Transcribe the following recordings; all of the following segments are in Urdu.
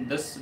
10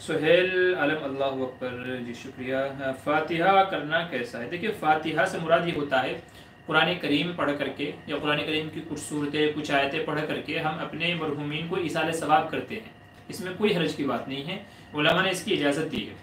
سہیل عالم اللہ اکبر جی شکریہ. فاتحہ کرنا کیسا ہے؟ دیکھیے فاتحہ سے مراد یہ ہوتا ہے قرآن کریم پڑھ کر کے یا قرآن کریم کی کچھ صورتیں کچھ آیتیں پڑھ کر کے ہم اپنے مرحومین کو ایصال ثواب کرتے ہیں. اس میں کوئی حرج کی بات نہیں ہے، علماء نے اس کی اجازت دی ہے.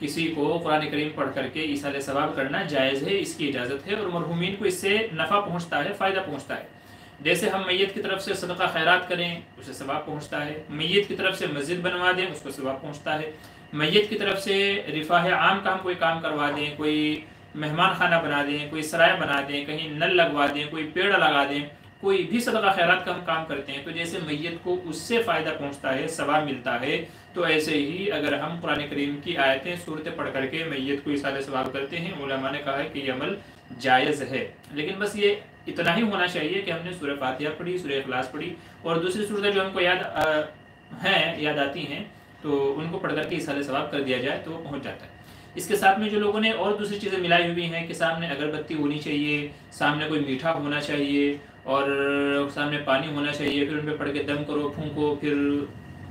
کسی کو قرآن کریم پڑھ کر کے ایصال ثواب کرنا جائز ہے، اس کی اجازت ہے، اور مرحومین کو اس سے نفع پہنچتا ہے، فائدہ پہنچتا ہے. جیسے ہم میت کی طرف سے صدقہ خیرات کریں اسے ثواب پہنچتا ہے، میت کی طرف سے مسجد بنوا دیں اس کو ثواب پہنچتا ہے، میت کی طرف سے رفاہ عام کا ہم کوئی کام کروا دیں، کوئی مہمان خانہ بنا دیں، کوئی سرائے بنا دیں، کہیں نل لگوا دیں، کوئی پیڑ لگا دیں، کوئی بھی صدقہ خیرات کا ہم کام کرتے ہیں تو جیسے میت کو اس سے فائدہ پہنچتا ہے، ثواب ملتا ہے، تو ایسے ہی اگر ہم قرآن کریم کی آیتیں صورتیں پڑھ کر کے میت کو ایصال ثواب کرتے ہیں، علماء نے کہا ہے کہ یہ عمل جائز ہے. لیکن بس یہ اتنا ہی ہونا چاہیے کہ ہم نے سورہ فاتحہ پڑھی، سورہ اخلاص پڑھی، اور دوسری صورتیں جو ہم کو یاد آتی ہیں تو ان کو پڑھ کر کے ایصال ثواب کر دیا جائے تو پہنچ جاتا ہے. اس کے ساتھ میں جو لوگوں نے اور دوسری چیزیں ملائی ہوئی ہیں کہ سامنے اگربتی ہونی چاہیے، سامنے کوئی میٹھا ہونا چاہیے، اور سامنے پانی ہونا چاہیے، پھر ان پہ پڑھ کے دم کرو، پھونکو، پھر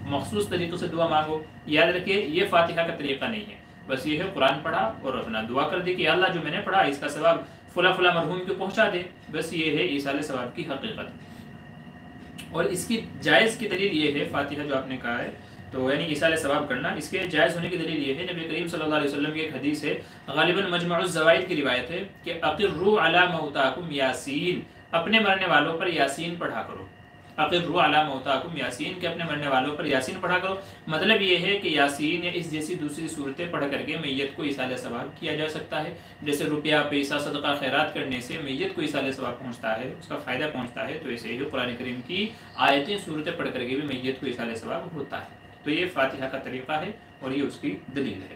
مخصوص طریقوں سے دعا مانگو. یاد رکھیے یہ فاتحہ کا طریقہ نہیں ہے. بس یہ ہے قرآن پڑھا اور اپنا دعا کر دی کہ یا اللہ جو میں نے پڑھا اس کا ثواب فلاں فلاں مرحوم کو پہنچا دے. بس یہ ہے ایصال ثواب کی حقیقت. اور اس کی جائز کی دلیل یہ ہے، فاتحہ جو آپ نے کہا ہے تو یعنی ایصال ثواب کرنا، اس کے جائز ہونے کی دلیل یہ ہے نبی کریم صلی اللہ علیہ وسلم کی ایک حدیث ہے، غالباً مجمع الزوائد کی روایت ہے کہ اقروا علی موتاکم یاسین، اپنے مرنے والوں پر یاسین پڑھا کرو. اقروا علی موتاکم یاسین، کہ اپنے مرنے والوں پر یاسین پڑھا کرو. مطلب یہ ہے کہ یاسین یا اس جیسی دوسری صورتیں پڑھ کر کے میت کو ایصال ثواب کیا جا سکتا ہے. جیسے روپیہ پیسہ صدقہ خیرات کرنے سے میت کو ایصال ثواب پہنچتا ہے، اس کا فائدہ پہنچتا ہے، تو ایسے ہی قرآن کریم کی آیتیں صورتیں پڑھ کر کے بھی میت کو ایصال ثواب ہوتا ہے. تو یہ فاتحہ کا طریقہ ہے اور یہ اس کی دلیل ہے.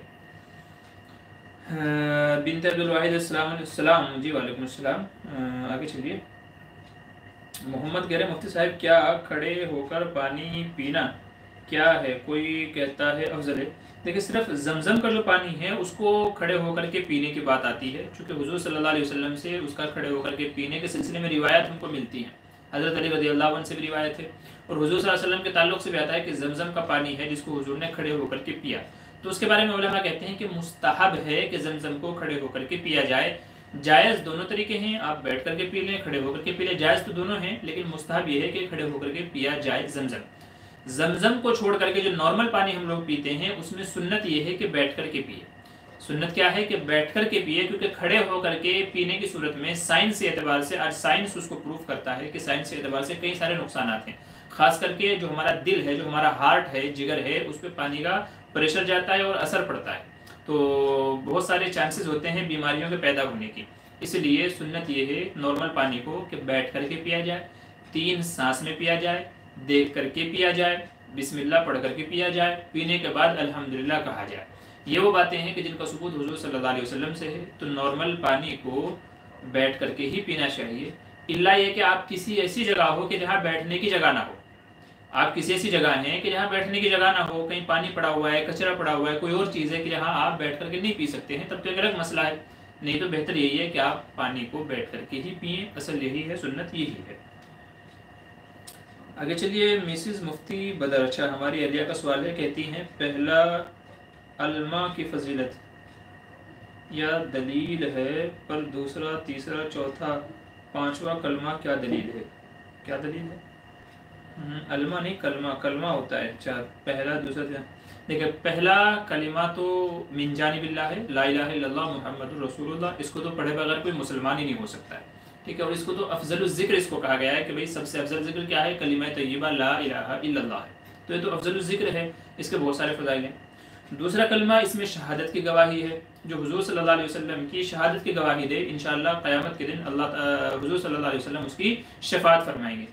بنت عبدالواحد السلام جی وعلیکم السلام. آگے چلیے. محمد کہہ رہے مفتی صاحب کیا کھڑے ہو کر پانی پینا کیا ہے؟ کوئی کہتا ہے افضل ہے. دیکھیں صرف زمزم کا جو پانی ہے اس کو کھڑے ہو کر کے پینے کی بات آتی ہے، چونکہ حضور صلی اللہ علیہ وسلم سے اس کا کھڑے ہو کر کے پینے کے سلسلے میں روایت ہم کو ملتی ہیں. حضرت علی رضی اللہ عنہ سے بھی روایت ہے، اور حضور صلی اللہ علیہ وسلم کے تعلق سے بھی آتا ہے کہ زمزم کا پانی ہے جس کو حضور نے کھڑے ہو کر کے پیا. تو اس کے بارے میں علماء کہتے ہیں کہ مستحب ہے کہ زمزم کو کھڑے ہو کر کے پیا جائے. جائز دونوں طریقے ہیں، آپ بیٹھ کر کے پی لیں، کھڑے ہو کر کے پی لیں، جائز تو دونوں ہیں، لیکن مستحب یہ ہے کہ کھڑے ہو کر کے پیا جائے زمزم. زمزم کو چھوڑ کر کے جو نارمل پانی ہم لوگ پیتے ہیں اس میں سنت یہ ہے کہ بیٹھ کر کے پیے. سنت کیا ہے کہ بیٹھ کر کے پیے، کیونکہ کھڑے ہو کر کے پینے کی صورت میں سائنس کے اعتبار سے، آج سائنس اس کو پروف کرتا ہے کہ سائنس کے اعتبار سے کئی سارے نقصانات ہیں. خاص کر کے جو ہمارا دل ہے، جو ہمارا ہارٹ ہے، جگر ہے، اس پہ پانی کا پریشر جاتا ہے اور اثر پڑتا ہے، تو بہت سارے چانسز ہوتے ہیں بیماریوں کے پیدا ہونے کی. اس لیے سنت یہ ہے نارمل پانی کو کہ بیٹھ کر کے پیا جائے، 3 سانس میں پیا جائے، دیکھ کر کے پیا جائے، بسم اللہ پڑھ کر کے پیا جائے، پینے کے بعد الحمدللہ کہا جائے. یہ وہ باتیں ہیں کہ جن کا ثبوت حضور صلی اللہ علیہ وسلم سے ہے. تو نارمل پانی کو بیٹھ کر کے ہی پینا چاہیے، الا یہ کہ آپ کسی ایسی جگہ ہو کہ جہاں بیٹھنے کی جگہ نہ ہو. آپ کسی ایسی جگہ ہیں کہ جہاں بیٹھنے کی جگہ نہ ہو، کہیں پانی پڑا ہوا ہے، کچرا پڑا ہوا ہے، کوئی اور چیز ہے کہ جہاں آپ بیٹھ کر کے نہیں پی سکتے ہیں، تب تو ایک الگ مسئلہ ہے. نہیں تو بہتر یہی ہے کہ آپ پانی کو بیٹھ کر کے ہی پئیں. اصل یہی ہے، سنت یہی ہے. آگے چلیے. مسز مفتی بدر، اچھا ہماری اہلیہ کا سوال ہے، کہتی ہیں پہلا علماء کی فضیلت یا دلیل ہے، پر دوسرا تیسرا چوتھا پانچواں کلمہ کیا دلیل ہے؟ کیا دلیل ہے؟ علماء نہیں، کلمہ ہوتا ہے. اچھا پہلا دوسرا تیسرا. دیکھیں پہلا کلمہ تو من جانب اللہ ہے، لا الہ الا اللہ محمد رسول اللہ. اس کو تو پڑھے بغیر کوئی مسلمان ہی نہیں ہو سکتا ہے، ٹھیک ہے. اور اس کو تو افضل الذکر اس کو کہا گیا ہے کہ بھئی سب سے افضل ذکر کیا ہے؟ کلمہ طیبہ لا الہ الا اللہ ہے. تو یہ تو افضل الذکر ہے، اس کے بہت سارے فضائل ہیں. دوسرا کلمہ اس میں شہادت کی گواہی ہے، جو حضور صلی اللہ علیہ وسلم کی شہادت کی گواہی دے، انشاءاللہ قیامت کے دن حضور صلی اللہ علیہ وسلم اس کی شفاعت فرمائیں گے.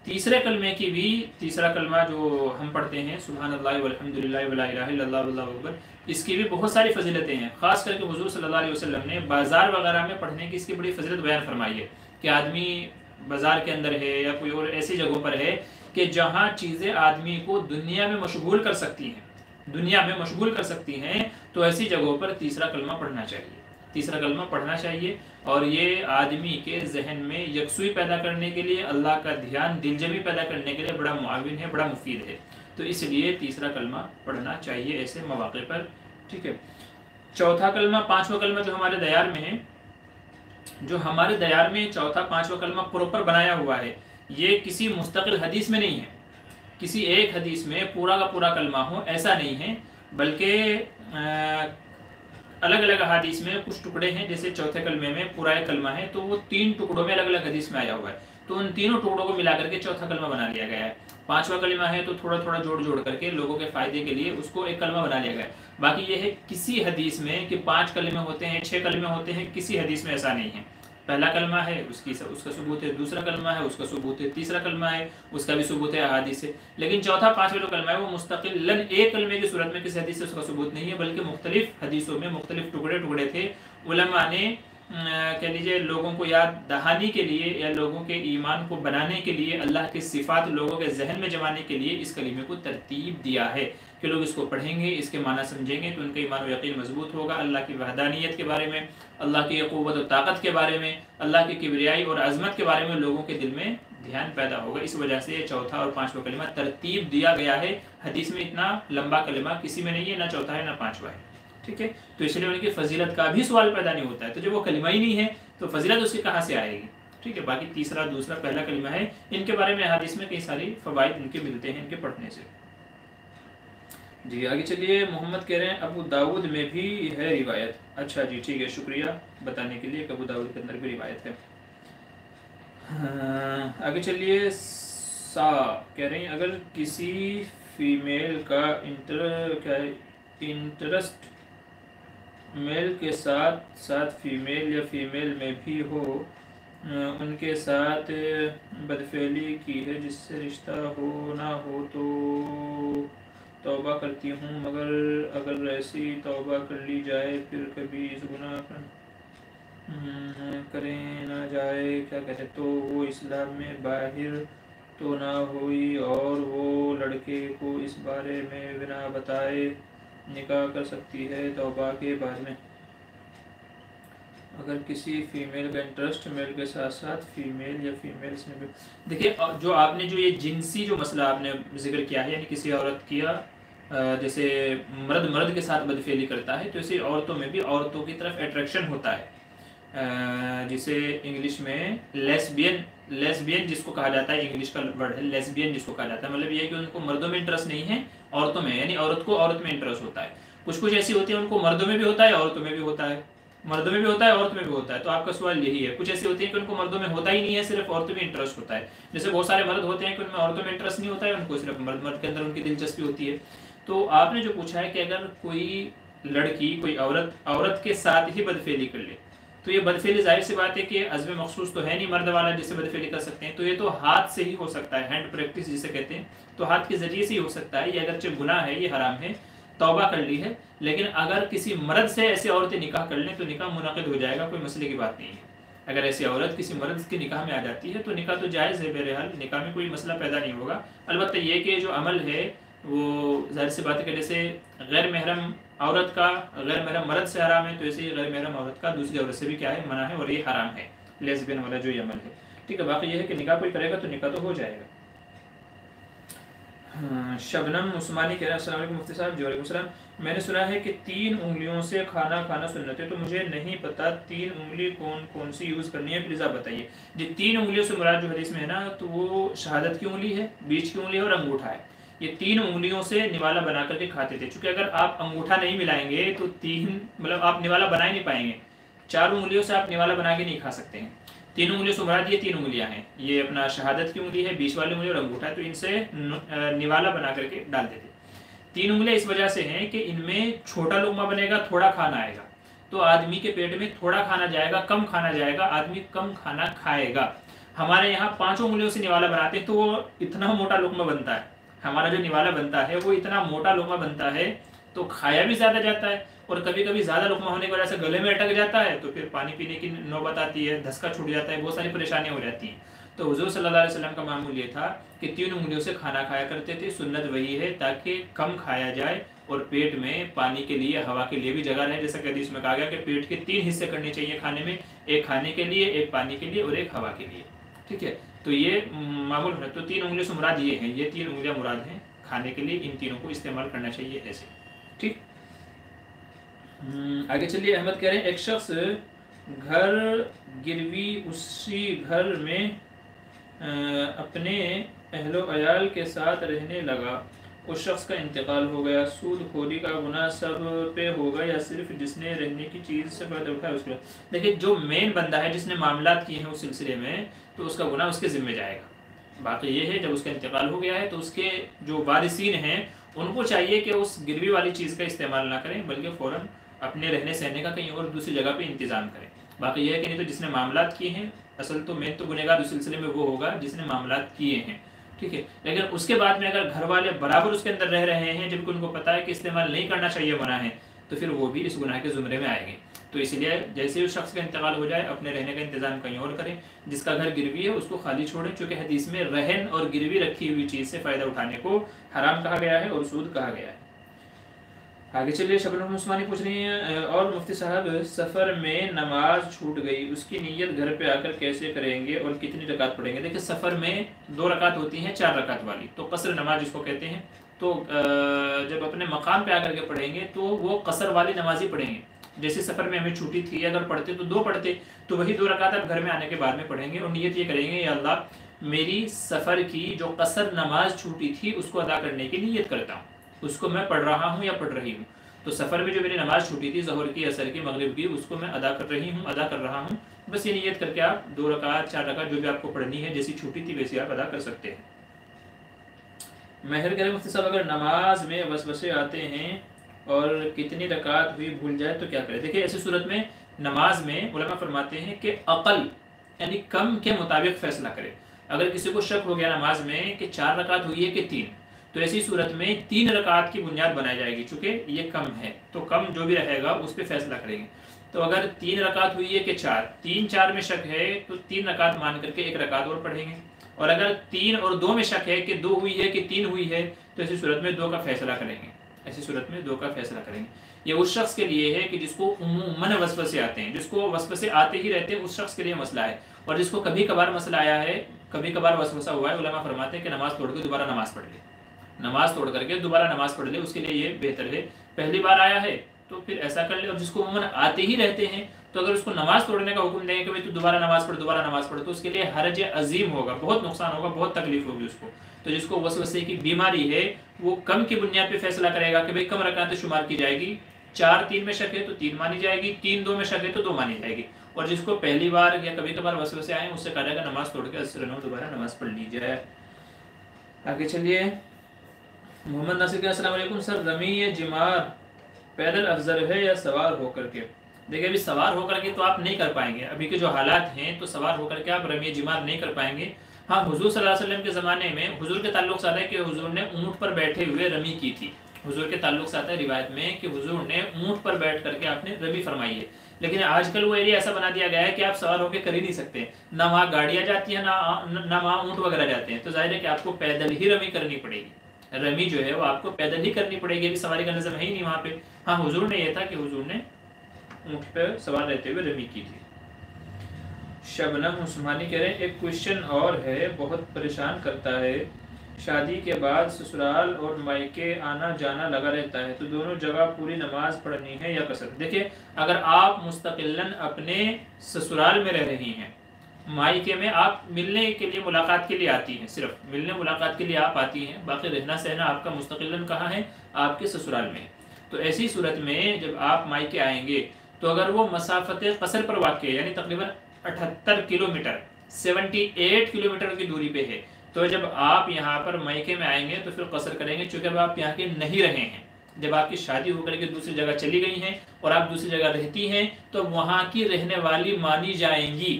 تیسرے کلمے کی بھی، تیسرا کلمہ جو ہم پڑھتے ہیں سبحان اللہ والحمدللہ ولا الہ الا اللہ واللہ اکبر، اس کی بھی بہت ساری فضیلتیں ہیں. خاص کر کے حضور صلی اللہ علیہ وسلم نے بازار وغیرہ میں پڑھنے کی اس کی بڑی فضیلت بیان فرمائی ہے کہ آدمی بازار کے اندر ہے یا کوئی اور ایسی جگہوں پر ہے کہ جہاں چیزیں آدمی کو دنیا میں مشغول کر سکتی ہیں، تو ایسی جگہوں پر تیسرا کلمہ پڑھنا چاہیے. تیسرا کلمہ پڑھنا چاہیے، اور یہ آدمی کے ذہن میں یکسوئی پیدا کرنے کے لیے، اللہ کا دھیان، دل جمی پیدا کرنے کے لیے بڑا معاون ہے، بڑا مفید ہے. تو اس لیے تیسرا کلمہ پڑھنا چاہیے ایسے مواقع پر، ٹھیک ہے۔ چوتھا کلمہ، پانچواں کلمہ جو ہمارے دیار میں ہے، جو ہمارے دیار میں چوتھا پانچواں کلمہ پروپر بنایا ہوا ہے، یہ کسی مستقل حدیث میں نہیں ہے، کسی ایک حدیث میں پورا کا پورا کلمہ ہو ایسا نہیں ہے، بلکہ الگ الگ احادیث میں کچھ ٹکڑے ہیں، جیسے چوتھے کلمے میں پورا ایک کلمہ ہے تو وہ 3 ٹکڑوں میں الگ الگ حدیث میں آیا ہوا ہے، تو ان تینوں ٹکڑوں کو ملا کر کے چوتھا کلمہ بنا لیا گیا ہے۔ پانچواں کلمہ ہے تو تھوڑا تھوڑا جوڑ کر کے لوگوں کے فائدے کے لیے اس کو ایک کلمہ بنا لیا گیا ہے۔ باقی یہ ہے کسی حدیث میں کہ 5 کلمے ہوتے ہیں، 6 کلمے ہوتے ہیں، کسی حدیث میں ایسا نہیں ہے۔ پہلا کلمہ ہے اس کا ثبوت ہے، دوسرا کلمہ ہے اس کا ثبوت ہے، تیسرا کلمہ ہے اس کا بھی ثبوت ہے احادیث سے، لیکن چوتھا پانچواں جو کلمہ ہے وہ مستقلاً ایک کلمے کی صورت میں کسی حدیث سے اس کا ثبوت نہیں ہے، بلکہ مختلف حدیثوں میں مختلف ٹکڑے تھے۔ علماء نے کہہ لیجیے لوگوں کو یاد دہانی کے لیے یا لوگوں کے ایمان کو بنانے کے لیے، اللہ کے صفات لوگوں کے ذہن میں جمانے کے لیے اس کلمے کو ترتیب دیا ہے کہ لوگ اس کو پڑھیں گے، اس کے معنی سمجھیں گے تو ان کا ایمان و یقین مضبوط ہوگا، اللہ کی وحدانیت کے بارے میں، اللہ کی قوت و طاقت کے بارے میں، اللہ کی کبریائی اور عظمت کے بارے میں لوگوں کے دل میں دھیان پیدا ہوگا۔ اس وجہ سے یہ چوتھا اور پانچواں کلمہ ترتیب دیا گیا ہے۔ حدیث میں اتنا لمبا کلمہ کسی میں نہیں ہے، نہ چوتھا ہے نہ پانچواں ہے، ٹھیک ہے۔ تو اس لیے ان کی فضیلت کا بھی سوال پیدا نہیں ہوتا ہے، تو جب وہ کلمہ ہی نہیں ہے تو فضیلت اس کی کہاں سے آئے گی، ٹھیک ہے۔ باقی تیسرا، دوسرا، پہلا کلمہ ہے، ان کے بارے میں حدیث میں کئی ساری فوائد ان کے ملتے ہیں ان کے پڑھنے سے۔ جی آگے چلیے، محمد کہہ رہے ہیں ابو داؤد میں بھی ہے روایت۔ اچھا جی ٹھیک ہے، شکریہ بتانے کے لیے کہ ابو داؤد کے اندر بھی روایت ہے۔ آگے چلیے، سا کہہ رہے ہیں اگر کسی فیمیل کا انٹرسٹ میل کے ساتھ فیمیل یا فیمیل میں بھی ہو، ان کے ساتھ بدفعلی کی ہے جس سے رشتہ ہو نہ ہو تو توبہ کرتی ہوں، مگر اگر ایسی توبہ کر لی جائے پھر کبھی اس گناہ کریں نہ جائے، کیا کہتے تو وہ اسلام میں باہر تو نہ ہوئی اور وہ لڑکے کو اس بارے میں بنا بتائے نکاح کر سکتی ہے توبہ کے بعد میں؟ اگر کسی فیمیل کا انٹرسٹ میل کے ساتھ فیمیل یا فیمیلز میں بھی، دیکھیے جو آپ نے جو یہ جنسی جو مسئلہ آپ نے ذکر کیا ہے، یعنی کسی عورت کیا جیسے مرد کے ساتھ بدفعلی کرتا ہے، تو اسی عورتوں میں بھی عورتوں کی طرف اٹریکشن ہوتا ہے، جسے انگلش میں لیسبین جس کو کہا جاتا ہے، انگلش کا ورڈ ہے لیسبین جس کو کہا جاتا ہے، مطلب یہ ہے کہ ان کو مردوں میں انٹرسٹ نہیں ہے، عورتوں میں، یعنی عورت کو عورت میں انٹرسٹ ہوتا ہے۔ کچھ ایسی ہوتی ہیں ان کو مردوں میں بھی ہوتا ہے عورتوں میں بھی ہوتا ہے، مردوں میں بھی ہوتا ہے عورتوں میں بھی ہوتا ہے، تو آپ کا سوال یہی ہے۔ کچھ ایسی ہوتی ہیں کہ ان کو مردوں میں ہوتا ہی نہیں ہے، صرف عورتوں میں انٹرسٹ ہوتا ہے، جیسے بہت سارے مرد ہوتے ہیں کہ ان میں عورتوں میں انٹرسٹ نہیں ہوتا ہے، ان کو صرف مرد کے اندر ان کی دلچسپی ہوتی ہے۔ تو آپ نے جو پوچھا ہے کہ اگر کوئی لڑکی کوئی عورت کے ساتھ ہی بدفعلی کر لے، تو یہ بدفعلی ظاہر سی بات ہے کہ عزم مخصوص تو ہے نہیں مرد والا جس سے بدفعلی کر سکتے ہیں، تو یہ تو ہاتھ سے ہی ہو سکتا ہے، ہینڈ پریکٹس جسے کہتے ہیں، تو ہاتھ کے ذریعے سے ہی ہو سکتا ہے۔ یہ اگرچہ گناہ ہے، یہ حرام ہے، توبہ کر لی ہے، لیکن اگر کسی مرد سے ایسے عورتیں نکاح کر لیں تو نکاح منعقد ہو جائے گا، کوئی مسئلے کی بات نہیں ہے۔ اگر ایسی عورت کسی مرد کے نکاح میں آ جاتی ہے تو نکاح تو جائز ہے، بہرحال نکاح میں کوئی مسئلہ پیدا نہیں ہوگا۔ البتہ یہ کہ جو عمل ہے وہ ظاہر سی بات ہے کہ جیسے غیر محرم عورت کا غیر محرم مرد سے حرام ہے، تو ایسے ہی غیر محرم عورت کا دوسری عورت سے بھی کیا ہے، منع ہے، اور یہ حرام ہے، لیسبین والا جو یہ عمل ہے، ٹھیک ہے۔ باقی یہ ہے کہ نکاح کوئی کرے گا تو نکاح تو ہو جائے گا۔ شبنم عثمانی کہہ رہا ہے السلام علیکم مفتی صاحب۔ جی وعلیکم السلام۔ میں نے سنا ہے کہ 3 انگلیوں سے کھانا کھانا سنت ہے، تو مجھے نہیں پتا 3 انگلی کون سی یوز کرنی ہے، پلیز آپ بتائیے۔ جی 3 انگلیوں سے مراد جو حدیث میں ہے نا، تو وہ شہادت کی انگلی ہے، بیچ کی انگلی ہے اور انگوٹھا ہے۔ یہ 3 انگلیوں سے نوالا بنا کر کے کھاتے تھے، چونکہ اگر آپ انگوٹھا نہیں ملائیں گے تو مطلب آپ نوالا بنا ہی نہیں پائیں گے، 4 انگلیوں سے آپ نوالا بنا کے نہیں کھا سکتے ہیں۔ 3 انگلیوں سے مراد یہ 3 انگلیاں ہیں، یہ اپنا شہادت کی انگلی ہے، بیچ والی انگلی اور انگوٹھا ہے، تو ان سے نوالا بنا کر کے ڈال دیتے۔ 3 انگلیاں اس وجہ سے ہیں کہ ان میں چھوٹا لقمہ بنے گا، تھوڑا کھانا آئے گا، تو آدمی کے پیٹ میں تھوڑا کھانا جائے گا، کم کھانا جائے گا، آدمی کم کھانا کھائے گا۔ ہمارے یہاں 5 انگلیوں سے نوالا بناتے ہیں تو وہ اتنا موٹا لقمہ بنتا ہے، ہمارا جو نوالا بنتا ہے وہ اتنا موٹا لقمہ بنتا ہے، تو کھایا بھی زیادہ جاتا ہے، اور کبھی کبھی زیادہ لقمہ ہونے کی وجہ سے گلے میں اٹک جاتا ہے، تو پھر پانی پینے کی نوبت آتی ہے، دھسکا چھوٹ جاتا ہے، بہت ساری پریشانیاں ہو جاتی ہیں۔ تو حضور صلی اللہ علیہ وسلم کا معمول یہ تھا کہ 3 انگلیوں سے کھانا کھایا کرتے تھے، سنت وہی ہے تاکہ کم کھایا جائے اور پیٹ میں پانی کے لیے، ہوا کے لیے بھی جگہ رہے، جیسا کہ حدیث میں کہا گیا کہ پیٹ کے 3 حصے کرنے چاہیے کھانے میں، ایک کھانے کے لیے، ایک پانی کے لیے اور ایک ہوا کے لیے، ٹھیک ہے۔ تو یہ معمول ہے، تو 3 انگلیوں سے مراد یہ ہیں، یہ 3 انگلیاں مراد ہیں کھانے کے لیے ان تینوں کو استعمال کرنا چاہیے ایسے. ٹھیک. آگے چلیے. احمد کہہ رہے ہیں ایک شخص گھر گروی اسی گھر میں اپنے اہل و عیال کے ساتھ رہنے لگا, اس شخص کا انتقال ہو گیا, سود خوری کا گناہ سب پہ ہوگا یا صرف جس نے رہنے کی چیز سے فائدہ اٹھایا اس پہ؟ دیکھیے جو مین بندہ ہے جس نے معاملات کیے ہیں اس سلسلے میں تو اس کا گناہ اس کے ذمہ جائے گا. باقی یہ ہے جب اس کا انتقال ہو گیا ہے تو اس کے جو وارثین ہیں ان کو چاہیے کہ اس گروی والی چیز کا استعمال نہ کریں بلکہ فوراً اپنے رہنے سہنے کا کہیں اور دوسری جگہ پہ انتظام کریں. باقی یہ ہے کہ نہیں تو جس نے معاملات کیے ہیں اصل تو مین تو گنہگار اس سلسلے میں وہ ہوگا جس نے معاملات کیے ہیں. ٹھیک ہے. لیکن اس کے بعد میں اگر گھر والے برابر اس کے اندر رہ رہے ہیں جبکہ ان کو پتہ ہے کہ استعمال نہیں کرنا چاہیے گناہ ہے تو پھر وہ بھی اس گناہ کے زمرے میں آئیں گے. تو اس لیے جیسے ہی اس شخص کا انتقال ہو جائے اپنے رہنے کا انتظام کہیں اور کریں. جس کا گھر گروی ہے اس کو خالی چھوڑیں, چونکہ حدیث میں رہن اور گروی رکھی ہوئی چیز سے فائدہ اٹھانے کو حرام کہا گیا ہے اور سود کہا گیا ہے. آگے چلیے. شبنم عثمانی پوچھ رہی ہیں اور مفتی صاحب سفر میں نماز چھوٹ گئی, اس کی نیت گھر پہ آ کر کیسے کریں گے اور کتنی رکعت پڑھیں گے؟ دیکھیں سفر میں 2 رکعت ہوتی ہیں 4 رکعت والی, تو قصر نماز جس کو کہتے ہیں. تو جب اپنے مقام پہ آ کر کے پڑھیں گے تو وہ قصر والی نماز ہی پڑھیں گے. جیسے سفر میں ہمیں چھوٹی تھی اگر پڑھتے تو 2 پڑھتے, تو وہی 2 رکعت آپ گھر میں آنے کے بعد میں پڑھیں گے اور نیت یہ کریں گے یا اللہ میری سفر کی جو قصر نماز چھوٹی تھی اس کو ادا کرنے کی نیت کرتا ہوں, اس کو میں پڑھ رہا ہوں یا پڑھ رہی ہوں. تو سفر میں جو میری نماز چھوٹی تھی ظہر کی, عصر کی, مغرب کی, اس کو میں ادا کر رہی ہوں, ادا کر رہا ہوں. بس یہ نیت کر کے آپ 2 رکعت 4 رکعت جو بھی آپ کو پڑھنی ہے جیسی چھوٹی تھی ویسی آپ ادا کر سکتے ہیں. مہر کرے مفتی صاحب اگر نماز میں وسوسے آتے ہیں اور کتنی رکعت ہوئی بھول جائے تو کیا کرے؟ دیکھیں ایسی صورت میں نماز میں علماء فرماتے ہیں کہ عقل یعنی کم کے مطابق فیصلہ کرے. اگر کسی کو شک ہو گیا نماز میں کہ 4 رکعت ہوئی ہے کہ 3, تو ایسی صورت میں 3 رکعت کی بنیاد بنائی جائے گی, چونکہ یہ کم ہے تو کم جو بھی رہے گا اس پہ فیصلہ کریں گے. تو اگر 3 رکعت ہوئی ہے کہ 4, 3-4 میں شک ہے تو 3 رکعت مان کر کے 1 رکعت اور پڑھیں گے. اور اگر 3 اور 2 میں شک ہے کہ 2 ہوئی ہے کہ 3 ہوئی ہے تو ایسی صورت میں 2 کا فیصلہ کریں گے. ایسی صورت میں 2 کا فیصلہ کریں گے. یہ اس شخص کے لیے ہے کہ جس کو عموماً وسوسے آتے ہیں, جس کو وسوسے آتے ہی رہتے ہیں, اس شخص کے لیے مسئلہ ہے. اور جس کو کبھی کبھار مسئلہ آیا ہے, کبھی کبھار وسوسہ ہوا ہے, علماء فرماتے ہیں کہ نماز توڑ کے دوبارہ نماز پڑھ لے, نماز توڑ کر کے دوبارہ نماز پڑھ لے, اس کے لیے یہ بہتر ہے. پہلی بار آیا ہے تو پھر ایسا کر لے, اور جس کو عموماً آتے ہی رہتے ہیں تو اگر اس کو نماز توڑنے کا حکم دیں گے کہ بھائی تو دوبارہ نماز پڑھ تو اس کے لیے حرج عظیم ہوگا, بہت نقصان ہوگا, بہت تکلیف ہوگی اس کو. تو جس کو وسوسے کی بیماری ہے وہ کم کی بنیاد پہ فیصلہ کرے گا کہ بھئی کم رکعتیں شمار کی جائے گی, 4-3 میں شک ہے تو 3 مانی جائے گی, 3-2 میں شک ہے تو 2 مانی جائے گی. اور جس کو پہلی بار یا کبھی کبھار وسوسے آئے اس سے کہا جائے گا نماز توڑ کے دوبارہ نماز پڑھ لیجیے. آگے چلیے. محمد ناصر کے السلام علیکم سر, رمی جمار پیدل افضل ہے یا سوار ہو کر کے؟ دیکھیں ابھی سوار ہو کر کے تو آپ نہیں کر پائیں گے, ابھی کے جو حالات ہیں تو سوار ہو کر کے آپ رمی جمار نہیں کر پائیں گے. ہاں حضور صلی اللہ علیہ وسلم کے زمانے میں حضور کے تعلق سے آتا ہے کہ حضور نے اونٹ پر بیٹھے ہوئے رمی کی تھی. حضور کے تعلق سے آتا ہے روایت میں کہ حضور نے اونٹ پر بیٹھ کر کے آپ نے رمی فرمائی ہے. لیکن آج کل وہ ایریا ایسا بنا دیا گیا ہے کہ آپ سوار ہو کے کر ہی نہیں سکتے, نہ وہاں گاڑیاں جاتی ہیں نہ وہاں اونٹ وغیرہ جاتے ہیں. تو ظاہر ہے کہ آپ کو پیدل ہی رمی کرنی پڑے گی, رمی جو ہے وہ آپ کو پیدل ہی کرنی پڑے گی. ابھی سواری کا نظم ہے ہی نہیں وہاں پہ. ہاں حضور نے یہ تھا کہ حضور نے اونٹ پہ سوار رہتے ہوئے رمی کی تھی. شبنم عثمانی کہہ رہے ہیں ایک کوشچن اور ہے, بہت پریشان کرتا ہے. شادی کے بعد سسرال اور مائکے آنا جانا لگا رہتا ہے, تو دونوں جگہ پوری نماز پڑھنی ہے یا قصر؟ دیکھیں اگر آپ مستقلاً اپنے سسرال میں رہ رہی ہیں, مائکے میں آپ ملنے کے لیے ملاقات کے لیے آتی ہیں, صرف ملنے ملاقات کے لیے آپ آتی ہیں, باقی رہنا سہنا آپ کا مستقلاً کہاں ہے؟ آپ کے سسرال میں. تو ایسی صورت میں جب آپ مائکے آئیں گے تو اگر وہ مسافت قصر پر واقع ہے یعنی تقریباً 78 کلومیٹر 78 کلومیٹر کی دوری پہ ہے, تو جب آپ یہاں پر مائکے میں آئیں گے تو پھر قصر کریں گے, چونکہ اب آپ یہاں کے نہیں رہے ہیں. جب آپ کی شادی ہو کر کے دوسری جگہ چلی گئی ہیں اور آپ دوسری جگہ رہتی ہیں تو وہاں کی رہنے والی مانی جائیں گی,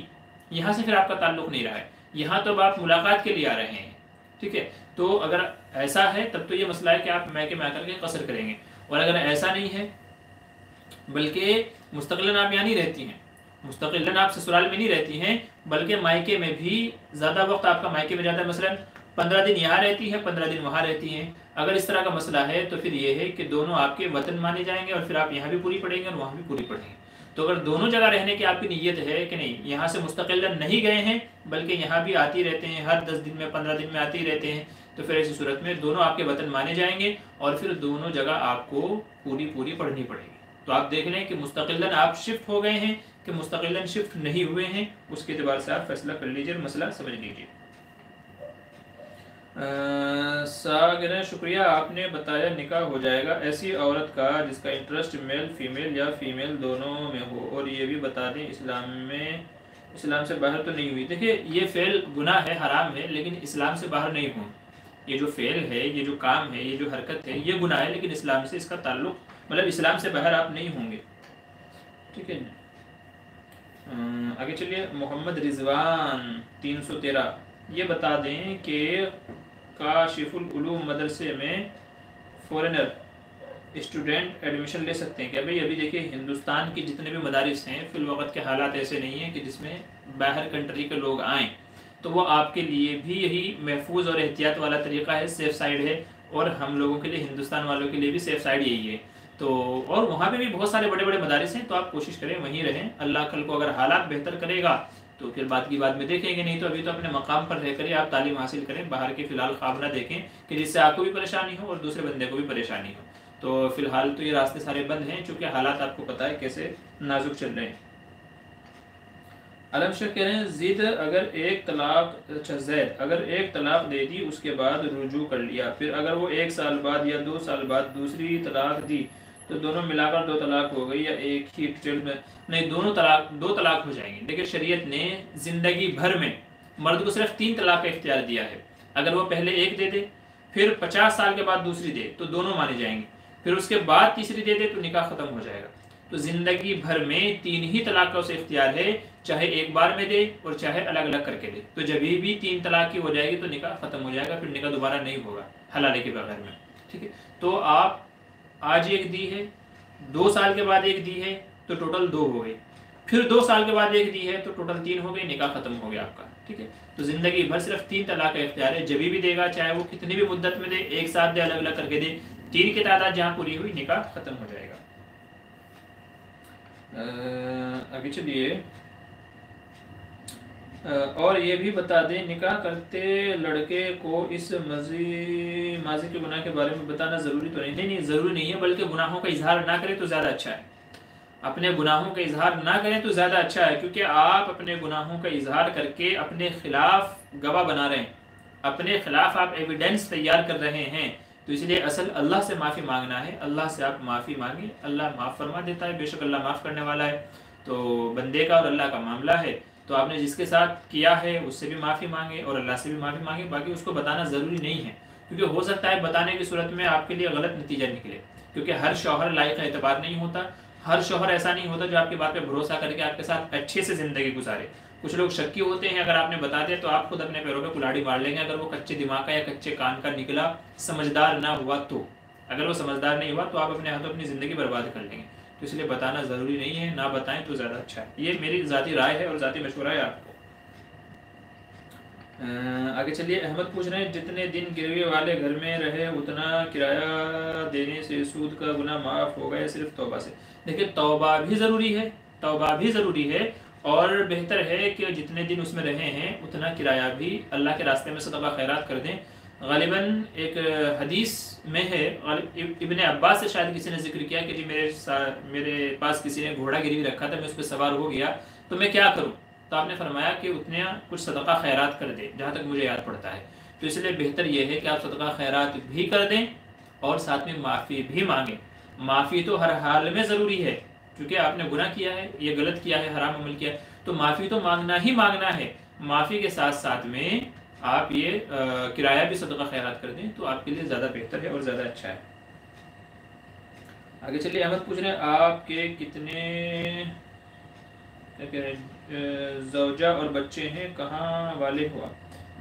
یہاں سے پھر آپ کا تعلق نہیں رہا ہے. یہاں تو آپ ملاقات کے لیے آ رہے ہیں, ٹھیک ہے. تو اگر ایسا ہے تب تو یہ مسئلہ ہے کہ آپ مائکے میں آ کر کے قصر کریں گے. اور اگر ایسا نہیں ہے بلکہ مستقلاً آپ یہاں نہیں رہتی ہیں, مستقلاً آپ سسرال میں نہیں رہتی ہیں بلکہ مائکے میں بھی زیادہ وقت آپ کا مائکے میں جاتا ہے, مثلاً 15 دن یہاں رہتی ہے 15 دن وہاں رہتی ہیں, اگر اس طرح کا مسئلہ ہے تو پھر یہ ہے کہ دونوں آپ کے وطن مانے جائیں گے اور پھر آپ یہاں بھی پوری پڑیں گے اور وہاں بھی پوری پڑیں گے. تو اگر دونوں جگہ رہنے کی آپ کی نیت ہے کہ نہیں یہاں سے مستقلاً نہیں گئے ہیں بلکہ یہاں بھی آتی رہتے ہیں, ہر 10 دن میں 15 دن میں آتی رہتے ہیں, تو پھر ایسی صورت میں دونوں آپ کے وطن مانے جائیں گے اور پھر دونوں جگہ آپ کو پوری پڑھنی پڑے گی۔ تو آپ دیکھ لیں کہ مستقلاً آپ شفٹ ہو گئے ہیں کہ مستقلاً شفٹ نہیں ہوئے ہیں، اس کے اعتبار سے آپ فیصلہ کر لیجیے اور مسئلہ سمجھ لیجیے۔ ساگر شکریہ، آپ نے بتایا نکاح ہو جائے گا ایسی عورت کا جس کا انٹرسٹ میل فیمیل یا فیمیل دونوں میں ہو، اور یہ بھی بتا دیں اسلام سے باہر تو نہیں ہوئی۔ دیکھیے یہ فعل گناہ ہے، حرام ہے، لیکن اسلام سے باہر نہیں ہوں۔ یہ جو فعل ہے، یہ جو کام ہے، یہ جو حرکت ہے، یہ گناہ ہے، لیکن اسلام سے اس کا تعلق، مطلب اسلام سے باہر آپ نہیں ہوں گے، ٹھیک ہے۔ آگے چلیے، محمد رضوان 313 یہ بتا دیں کہ کاشف العلوم مدرسے میں فورنر اسٹوڈنٹ ایڈمیشن لے سکتے ہیں کیا؟ بھائی ابھی دیکھیے ہندوستان کی جتنے بھی مدارس ہیں فی الوقت کے حالات ایسے نہیں ہیں کہ جس میں باہر کنٹری کے لوگ آئیں، تو وہ آپ کے لیے بھی یہی محفوظ اور احتیاط والا طریقہ ہے، سیف سائڈ ہے، اور ہم لوگوں کے لیے، ہندوستان والوں کے لیے بھی سیف سائڈ یہی ہے۔ تو اور وہاں پہ بھی بہت سارے بڑے بڑے مدارس ہیں، تو آپ کوشش کریں وہیں رہیں، اللہ کل کو اگر حالات بہتر کرے گا تو پھر بات کی بات میں دیکھیں گے، نہیں تو ابھی تو اپنے مقام پر رہ کر آپ تعلیم حاصل کریں، باہر کے فی الحال خواب نہ دیکھیں کہ جس سے آپ کو بھی پریشانی ہو اور دوسرے بندے کو بھی پریشانی ہو۔ تو فی الحال تو یہ راستے سارے بند ہیں، چونکہ حالات آپ کو پتہ ہے کیسے نازک چل رہے ہیں۔ علم شیخ کہہ رہے ہیں زید اگر ایک طلاق دے دی، اس کے بعد رجوع کر لیا، پھر اگر وہ 1 سال بعد یا 2 سال بعد دوسری طلاق دی تو دونوں ملا کر 2 طلاق ہو گئی، یا ایک ہی ڈیٹیل میں؟ نہیں، دو طلاق ہو جائیں گے۔ دیکھیں شریعت نے زندگی بھر میں مرد کو صرف 3 طلاق کا اختیار دیا ہے۔ اگر وہ پہلے ایک دے دے، پھر 50 سال کے بعد دوسری دے تو دونوں مانے جائیں گے، پھر اس کے بعد تیسری دے دے تو نکاح ختم ہو جائے گا۔ تو زندگی بھر میں 3 ہی طلاق کا اسے اختیار ہے، چاہے ایک بار میں دے اور چاہے الگ الگ کر کے دے۔ تو جب بھی 3 طلاق کی ہو جائے گی تو نکاح ختم ہو جائے گا، پھر نکاح دوبارہ نہیں ہوگا حلالے کے بغیر میں، ٹھیک ہے۔ تو آپ آج ایک دی ہے، 2 سال کے بعد ایک دی ہے تو ٹوٹل 2 ہو گئے، پھر 2 سال کے بعد ایک دی ہے تو ٹوٹل 3 ہو گئے، نکاح ختم ہو گیا آپ کا، ٹھیک ہے۔ تو زندگی بھر صرف 3 طلاق کا اختیار ہے، جب بھی دے گا چاہے وہ کتنی بھی مدت میں دے، ایک ساتھ دے، الگ الگ کر کے دے، 3 کی تعداد جہاں پوری ہوئی نکاح ختم ہو جائے گا۔ آگے چلیے، اور یہ بھی بتا دیں نکاح کرتے لڑکے کو اس ماضی کے گناہ کے بارے میں بتانا ضروری تو نہیں؟ نہیں ضروری نہیں ہے، بلکہ گناہوں کا اظہار نہ کرے تو زیادہ اچھا ہے۔ اپنے گناہوں کا اظہار نہ کریں تو زیادہ اچھا ہے، کیونکہ آپ اپنے گناہوں کا اظہار کر کے اپنے خلاف گواہ بنا رہے ہیں، اپنے خلاف آپ ایویڈنس تیار کر رہے ہیں۔ تو اس لیے اصل اللہ سے معافی مانگنا ہے، اللہ سے آپ معافی مانگیں، اللہ معاف فرما دیتا ہے، بے شک اللہ معاف کرنے والا ہے۔ تو بندے کا اور اللہ کا معاملہ ہے، تو آپ نے جس کے ساتھ کیا ہے اس سے بھی معافی مانگے اور اللہ سے بھی معافی مانگے، باقی اس کو بتانا ضروری نہیں ہے، کیونکہ ہو سکتا ہے بتانے کی صورت میں آپ کے لیے غلط نتیجہ نکلے، کیونکہ ہر شوہر لائق اعتبار نہیں ہوتا، ہر شوہر ایسا نہیں ہوتا جو آپ کی بات پہ بھروسہ کر کے آپ کے ساتھ اچھے سے زندگی گزارے۔ کچھ لوگ شکی ہوتے ہیں، اگر آپ نے بتا دیا تو آپ خود اپنے پیروں پہ کلاڑی مار لیں گے، اگر وہ کچے دماغ کا یا کچے کان کا نکلا، سمجھدار نہ ہوا تو۔ اگر وہ سمجھدار نہیں ہوا تو آپ اپنے ہاتھوں اپنی زندگی برباد کر لیں گے، تو اس لیے بتانا ضروری نہیں ہے، نہ بتائیں تو زیادہ اچھا ہے، یہ میری ذاتی رائے ہے اور ذاتی مشورہ ہے آپ کو۔ آگے چلیے، احمد پوچھ رہے ہیں جتنے دن گروی والے گھر میں رہے اتنا کرایہ دینے سے سود کا گناہ معاف ہوگا یا صرف توبہ سے؟ دیکھیں توبہ بھی ضروری ہے، توبہ بھی ضروری ہے، اور بہتر ہے کہ جتنے دن اس میں رہے ہیں اتنا کرایہ بھی اللہ کے راستے میں صدقہ خیرات کر دیں۔ غالباً ایک حدیث میں ہے، ابن عباس سے شاید کسی نے ذکر کیا کہ جی میرے پاس کسی نے گھوڑا گروی رکھا تھا، میں اس پہ سوار ہو گیا تو میں کیا کروں؟ تو آپ نے فرمایا کہ اتنا کچھ صدقہ خیرات کر دیں، جہاں تک مجھے یاد پڑتا ہے۔ تو اس لیے بہتر یہ ہے کہ آپ صدقہ خیرات بھی کر دیں اور ساتھ میں معافی بھی مانگیں۔ معافی تو ہر حال میں ضروری ہے، کیونکہ آپ نے گناہ کیا ہے، یہ غلط کیا ہے، حرام عمل کیا ہے، تو معافی تو مانگنا ہی مانگنا ہے۔ معافی کے ساتھ ساتھ میں آپ یہ کرایہ بھی صدقہ خیرات کر دیں تو آپ کے لیے زیادہ بہتر ہے اور زیادہ اچھا ہے۔ آگے چلیے، احمد پوچھ رہے ہیں آپ کے کتنے زوجہ اور بچے ہیں، کہاں والے ہوا؟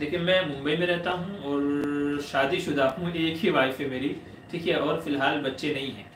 دیکھیں میں ممبئی میں رہتا ہوں اور شادی شدہ ہوں، ایک ہی وائف ہے میری، ٹھیک ہے، اور فی الحال بچے نہیں ہیں۔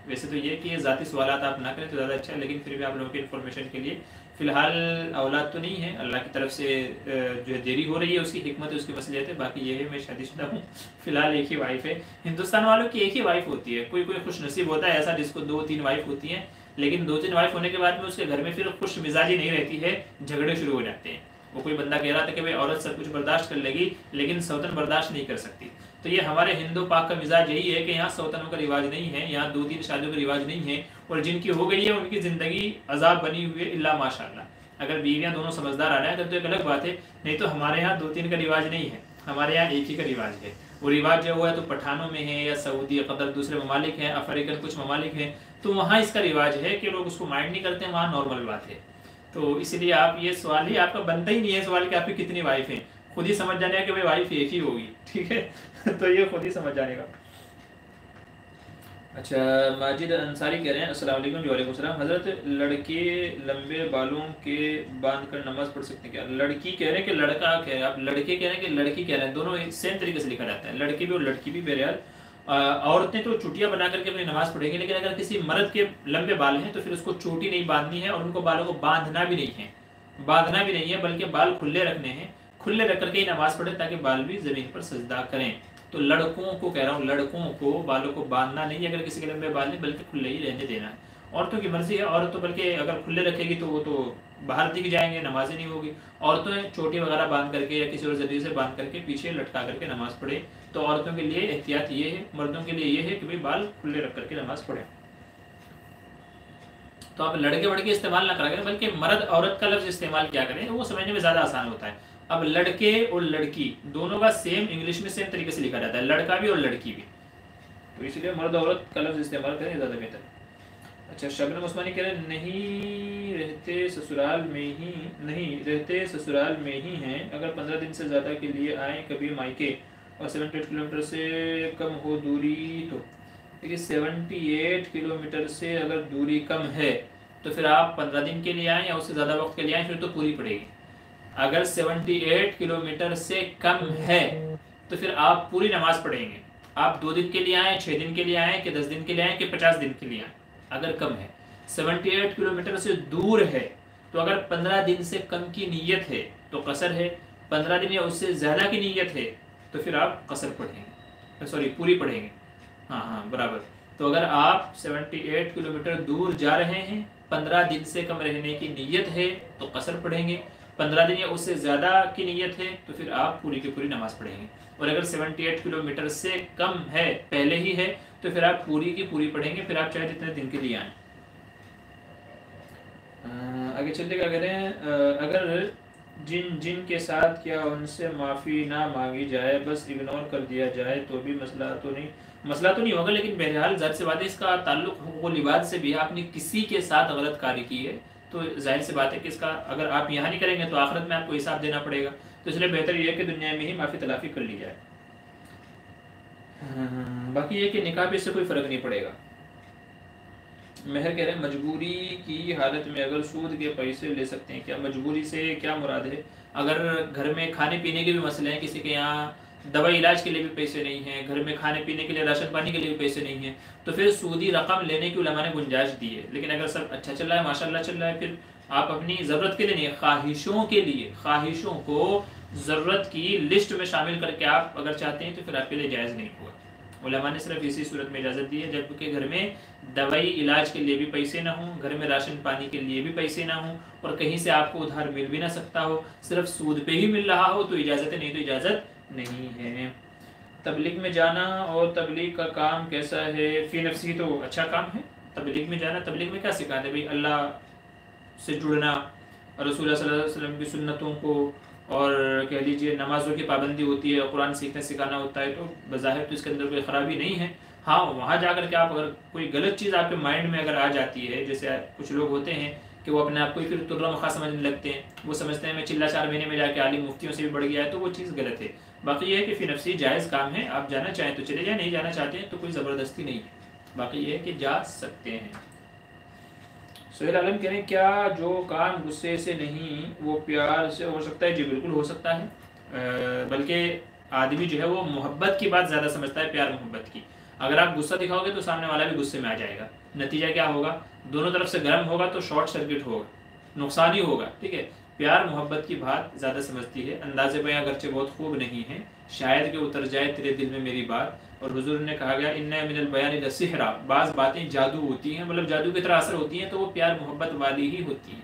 ویسے تو یہ کہ ذاتی سوالات آپ نہ کریں تو زیادہ اچھا ہے، لیکن پھر بھی آپ لوگوں کی انفارمیشن کے لیے فی الحال اولاد تو نہیں ہے، اللہ کی طرف سے جو ہے دیری ہو رہی ہے، اس کی حکمت ہے، اس کی مصلحت ہے، باقی یہ ہے میں شادی شدہ ہوں، فی الحال ایک ہی وائف ہے۔ ہندوستان والوں کی ایک ہی وائف ہوتی ہے، کوئی خوش نصیب ہوتا ہے ایسا جس کو 2-3 وائف ہوتی ہیں، لیکن 2-3 وائف ہونے کے بعد میں اس کے گھر میں پھر خوش مزاجی نہیں رہتی ہے، جھگڑے شروع ہو جاتے ہیں۔ وہ کوئی بندہ کہہ رہا تھا کہ بھائی عورت سب کچھ برداشت کر لے گی لیکن سوتن برداشت نہیں کر سکتی. تو یہ ہمارے ہندو پاک کا مزاج یہی ہے کہ یہاں سوتنوں کا رواج نہیں ہے, یہاں 2-3 شادیوں کا رواج نہیں ہے, اور جن کی ہو گئی ہے ان کی زندگی عذاب بنی ہوئی ہے الا ماشاء اللہ. اگر بیویاں دونوں سمجھدار آ رہے ہیں تو ایک الگ بات ہے, نہیں تو ہمارے یہاں 2-3 کا رواج نہیں ہے, ہمارے یہاں ایک ہی کا رواج ہے. وہ رواج جو ہوا ہے تو پٹھانوں میں ہے یا سعودی قطر دوسرے ممالک ہیں, افریقن کچھ ممالک ہیں, تو وہاں اس کا رواج ہے کہ لوگ اس کو مائنڈ نہیں کرتے ہیں, وہاں نارمل بات ہے. تو اس لیے آپ یہ سوال ہی آپ کا بنتا ہی نہیں ہے سوال کہ آپ کی کتنی وائف ہیں, خود ہی سمجھ جانے کہ بھائی وائف ایک ہی ہوگی, ٹھیک ہے. تو یہ خود ہی سمجھ جانے کا. اچھا ماجد انصاری کہہ رہے ہیں السلام علیکم. جی وعلیکم السلام. حضرت لڑکے لمبے بالوں کے باندھ کر نماز پڑھ سکتے ہیں کیا؟ لڑکی کہہ رہے ہیں کہ لڑکا کہہ رہے ہیں, آپ لڑکے کہہ رہے ہیں کہ لڑکی کہہ رہے ہیں, دونوں سیم طریقے سے لکھا جاتا ہے, لڑکی بھی اور لڑکی بھی. بہرحال عورتیں تو چوٹیاں بنا کر کے اپنی نماز پڑھیں گی, لیکن اگر کسی مرد کے لمبے بال ہیں تو پھر اس کو چوٹی نہیں باندھنی ہے, اور ان کو بالوں کو باندھنا بھی نہیں ہے, بلکہ بال کھلے رکھنے ہیں, کھلے رکھ کر کے ہی نماز پڑھیں تاکہ بال بھی زمین پر سجدہ کریں. تو لڑکوں کو کہہ رہا ہوں, لڑکوں کو بالوں کو باندھنا نہیں ہے اگر کسی کے لمبے بال نہیں, بلکہ کھلے ہی رہنے دینا ہے. عورتوں کی مرضی ہے, عورت تو بلکہ اگر کھلے رکھے گی تو وہ تو باہر دکھ جائیں گے, نماز ہی نہیں ہوگی. عورتوں نے چوٹی وغیرہ باندھ کر کے یا کسی اور ذریعے سے باندھ کر کے پیچھے لٹکا کر کے نماز پڑھے. تو عورتوں کے لیے احتیاط یہ ہے, مردوں کے لیے یہ ہے کہ بھائی بال کھلے رکھ کر کے نماز پڑھیں. تو آپ لڑکے وڑکے استعمال نہ کرا کریں, بلکہ مرد عورت کا لفظ استعمال کیا کریں, وہ سمجھنے میں زیادہ آسان ہوتا ہے. اب لڑکے اور لڑکی دونوں کا سیم انگلش میں سیم طریقے سے لکھا جاتا ہے, لڑکا بھی اور لڑکی بھی, تو اس لیے مرد عورت کا لفظ استعمال کریں زیادہ بہتر. اچھا شبنم عثمانی کہہ رہے ہیں نہیں رہتے سسرال میں ہی ہیں, اگر 15 دن سے زیادہ کے لیے آئیں کبھی مائکے اور 78 کلومیٹر سے کم ہو دوری, تو دیکھیے 78 کلومیٹر سے اگر دوری کم ہے تو پھر آپ 15 دن کے لیے آئیں یا اس سے زیادہ وقت کے لیے آئیں, پھر تو پوری پڑے گی. اگر 78 کلومیٹر سے کم ہے تو پھر آپ پوری نماز پڑھیں گے. آپ 2 دن کے لیے آئیں, 6 دن کے لیے آئیں, کہ 10 دن کے لیے آئیں, کہ 50 دن کے لیے آئیں. اگر کم ہے 78 کلومیٹر سے دور ہے تو اگر 15 دن سے کم کی نیت ہے تو قصر ہے, 15 دن یا اس سے زیادہ کی نیت ہے تو پھر آپ قصر پڑھیں گے, پوری پڑھیں گے. ہاں برابر. تو اگر آپ 78 کلومیٹر دور جا رہے ہیں, 15 دن سے کم رہنے کی نیت ہے تو قصر پڑھیں گے, 15 دن یا اس سے زیادہ کی نیت ہے تو پھر آپ پوری کی پوری نماز پڑھیں گے. اور اگر 78 کلومیٹر سے کم ہے, پہلے ہی ہے, تو پھر آپ پوری کی پوری پڑھیں گے, پھر آپ چاہے جتنے دن کے لیے آئیں. آگے چلتے کیا کہتے ہیں, اگر جن کے ساتھ کیا ان سے معافی نہ مانگی جائے, بس اگنور کر دیا جائے تو بھی مسئلہ تو نہیں ہوگا. لیکن بہرحال ظاہر سی بات ہے اس کا تعلق حقوق و لباس سے بھی. آپ نے کسی کے ساتھ غلط کاری کی ہے تو ظاہر سی بات ہے کہ اس کا اگر آپ یہاں نہیں کریں گے تو آخرت میں آپ کو حساب دینا پڑے گا. تو اس لیے بہتر یہ ہے کہ دنیا میں ہی معافی تلافی کر لی جائے. باقی یہ کہ نکاح پہ اس سے کوئی فرق نہیں پڑے گا. مہر کہہ رہے ہیں مجبوری کی حالت میں اگر سود کے پیسے لے سکتے ہیں کیا؟ مجبوری سے کیا مراد ہے؟ اگر گھر میں کھانے پینے کے بھی مسئلے ہیں, کسی کے یہاں دوائی علاج کے لیے بھی پیسے نہیں ہیں, گھر میں کھانے پینے کے لیے راشن پانی کے لیے بھی پیسے نہیں ہیں, تو پھر سودی رقم لینے کی علماء نے گنجائش دی ہے. لیکن اگر سب اچھا چل رہا ہے, ماشاء اللہ چل رہا ہے, پھر آپ اپنی ضرورت کے لیے نہیں, خواہشوں کے لیے, خواہشوں کو ضرورت کی لسٹ میں شامل کر کے آپ اگر چاہتے ہیں تو پھر آپ کے لیے جائز نہیں ہوگا. علماء نے صرف اسی صورت میں اجازت دی ہے جبکہ گھر میں دوائی علاج کے لیے بھی پیسے نہ ہوں, گھر میں راشن پانی کے لیے بھی پیسے نہ ہوں, اور کہیں سے آپ کو ادھار مل بھی نہ سکتا ہو, صرف سود پہ ہی مل رہا ہو, تو اجازت ہے, نہیں تو اجازت نہیں ہے. تبلیغ میں جانا اور تبلیغ کا کام کیسا ہے؟ فی نفسی تو اچھا کام ہے تبلیغ میں جانا. تبلیغ میں کیا سکھاتے ہیں بھائی؟ اللہ سے جڑنا, رسول اللہ صلی اللہ علیہ وسلم کی سنتوں کو, اور کہہ لیجیے نمازوں کی پابندی ہوتی ہے, قرآن سیکھنے سکھانا ہوتا ہے, تو بظاہر تو اس کے اندر کوئی خرابی نہیں ہے. ہاں وہاں جا کر کے آپ اگر کوئی غلط چیز آپ کے مائنڈ میں اگر آ جاتی ہے, جیسے کچھ لوگ ہوتے ہیں کہ وہ اپنے آپ کو پھر ترہ مخا سمجھنے لگتے ہیں, وہ سمجھتے ہیں میں چلا 4 مہینے میں جا کے عالم مفتیوں سے بھی بڑھ گیا ہے, تو وہ چیز غلط ہے. باقی یہ ہے کہ فی نفسی جائز کام ہے, آپ جانا چاہیں تو چلے جائیں, نہیں جانا چاہتے ہیں تو کوئی زبردستی نہیں ہے. باقی یہ ہے کہ جا سکتے ہیں. سہیل عالم کہہ رہے ہیں کیا جو کام غصے سے نہیں وہ پیار سے ہو سکتا ہے؟ جی بالکل ہو سکتا ہے, بلکہ آدمی جو ہے وہ محبت کی بات زیادہ سمجھتا ہے, پیار محبت کی. اگر آپ غصہ دکھاؤ گے تو سامنے والا بھی غصے میں آ جائے گا, نتیجہ کیا ہوگا؟ دونوں طرف سے گرم ہوگا تو شارٹ سرکٹ ہوگا, نقصان ہی ہوگا. ٹھیک ہے, پیار محبت کی بات زیادہ سمجھتی ہے. انداز بیاں اگرچہ بہت خوب نہیں ہے, شاید کہ اتر جائے تیرے دل میں میری بات, اور حضور نے کہا گیا ان من البیان لسحرا, بعض باتیں جادو ہوتی ہیں, مطلب جادو کی طرح اثر ہوتی ہیں, تو وہ پیار محبت والی ہی ہوتی ہیں.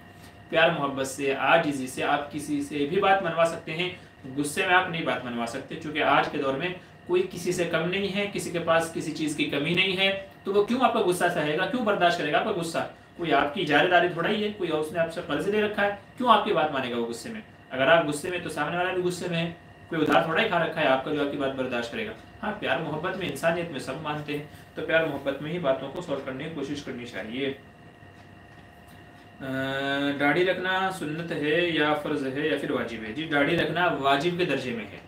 پیار محبت سے، عاجزی سے آپ کسی سے بھی بات منوا سکتے ہیں، غصے میں آپ نہیں بات منوا سکتے، چونکہ آج کے دور میں کوئی کسی سے کم نہیں ہے، کسی کے پاس کسی چیز کی کمی نہیں ہے، تو وہ کیوں آپ کا غصہ سہے گا، کیوں برداشت کرے گا آپ کا غصہ؟ کوئی آپ کی اجارہ داری تھوڑا ہی ہے، کوئی اور اس نے آپ سے قرض لے رکھا ہے، کیوں آپ کی بات مانے گا وہ غصے میں؟ اگر آپ غصے میں تو سامنے والا بھی غصے میں ہے، کوئی ادھار تھوڑا ہی کھا رکھا ہے آپ کا جو آپ کی بات برداشت کرے گا۔ ہاں پیار محبت میں، انسانیت میں سب مانتے ہیں، تو پیار محبت میں ہی باتوں کو سولو کرنے کی کوشش کرنی چاہیے۔ داڑھی رکھنا سنت ہے یا فرض ہے یا پھر واجب ہے؟ جی داڑھی رکھنا واجب کے درجے میں ہے،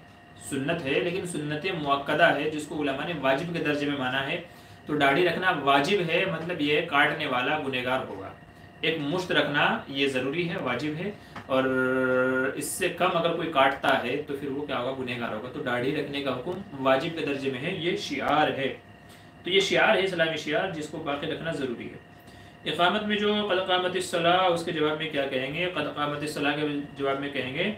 سنت ہے لیکن سنت مؤکدہ ہے جس کو علماء نے واجب کے درجے میں مانا ہے۔ تو داڑھی رکھنا واجب ہے، مطلب یہ کاٹنے والا گنہگار ہوگا، ایک مشت رکھنا یہ ضروری ہے، واجب ہے، اور اس سے کم اگر کوئی کاٹتا ہے تو پھر وہ کیا ہوگا، گنہگار ہوگا۔ تو داڑھی رکھنے کا حکم واجب کے درجے میں ہے، یہ شعار ہے، تو یہ شعار ہے اسلامی شعار جس کو باقی رکھنا ضروری ہے۔ اقامت میں جو قد قامت الصلاۃ، اس کے جواب میں کیا کہیں گے؟ قد قامت الصلاۃ کے جواب میں کہیں گے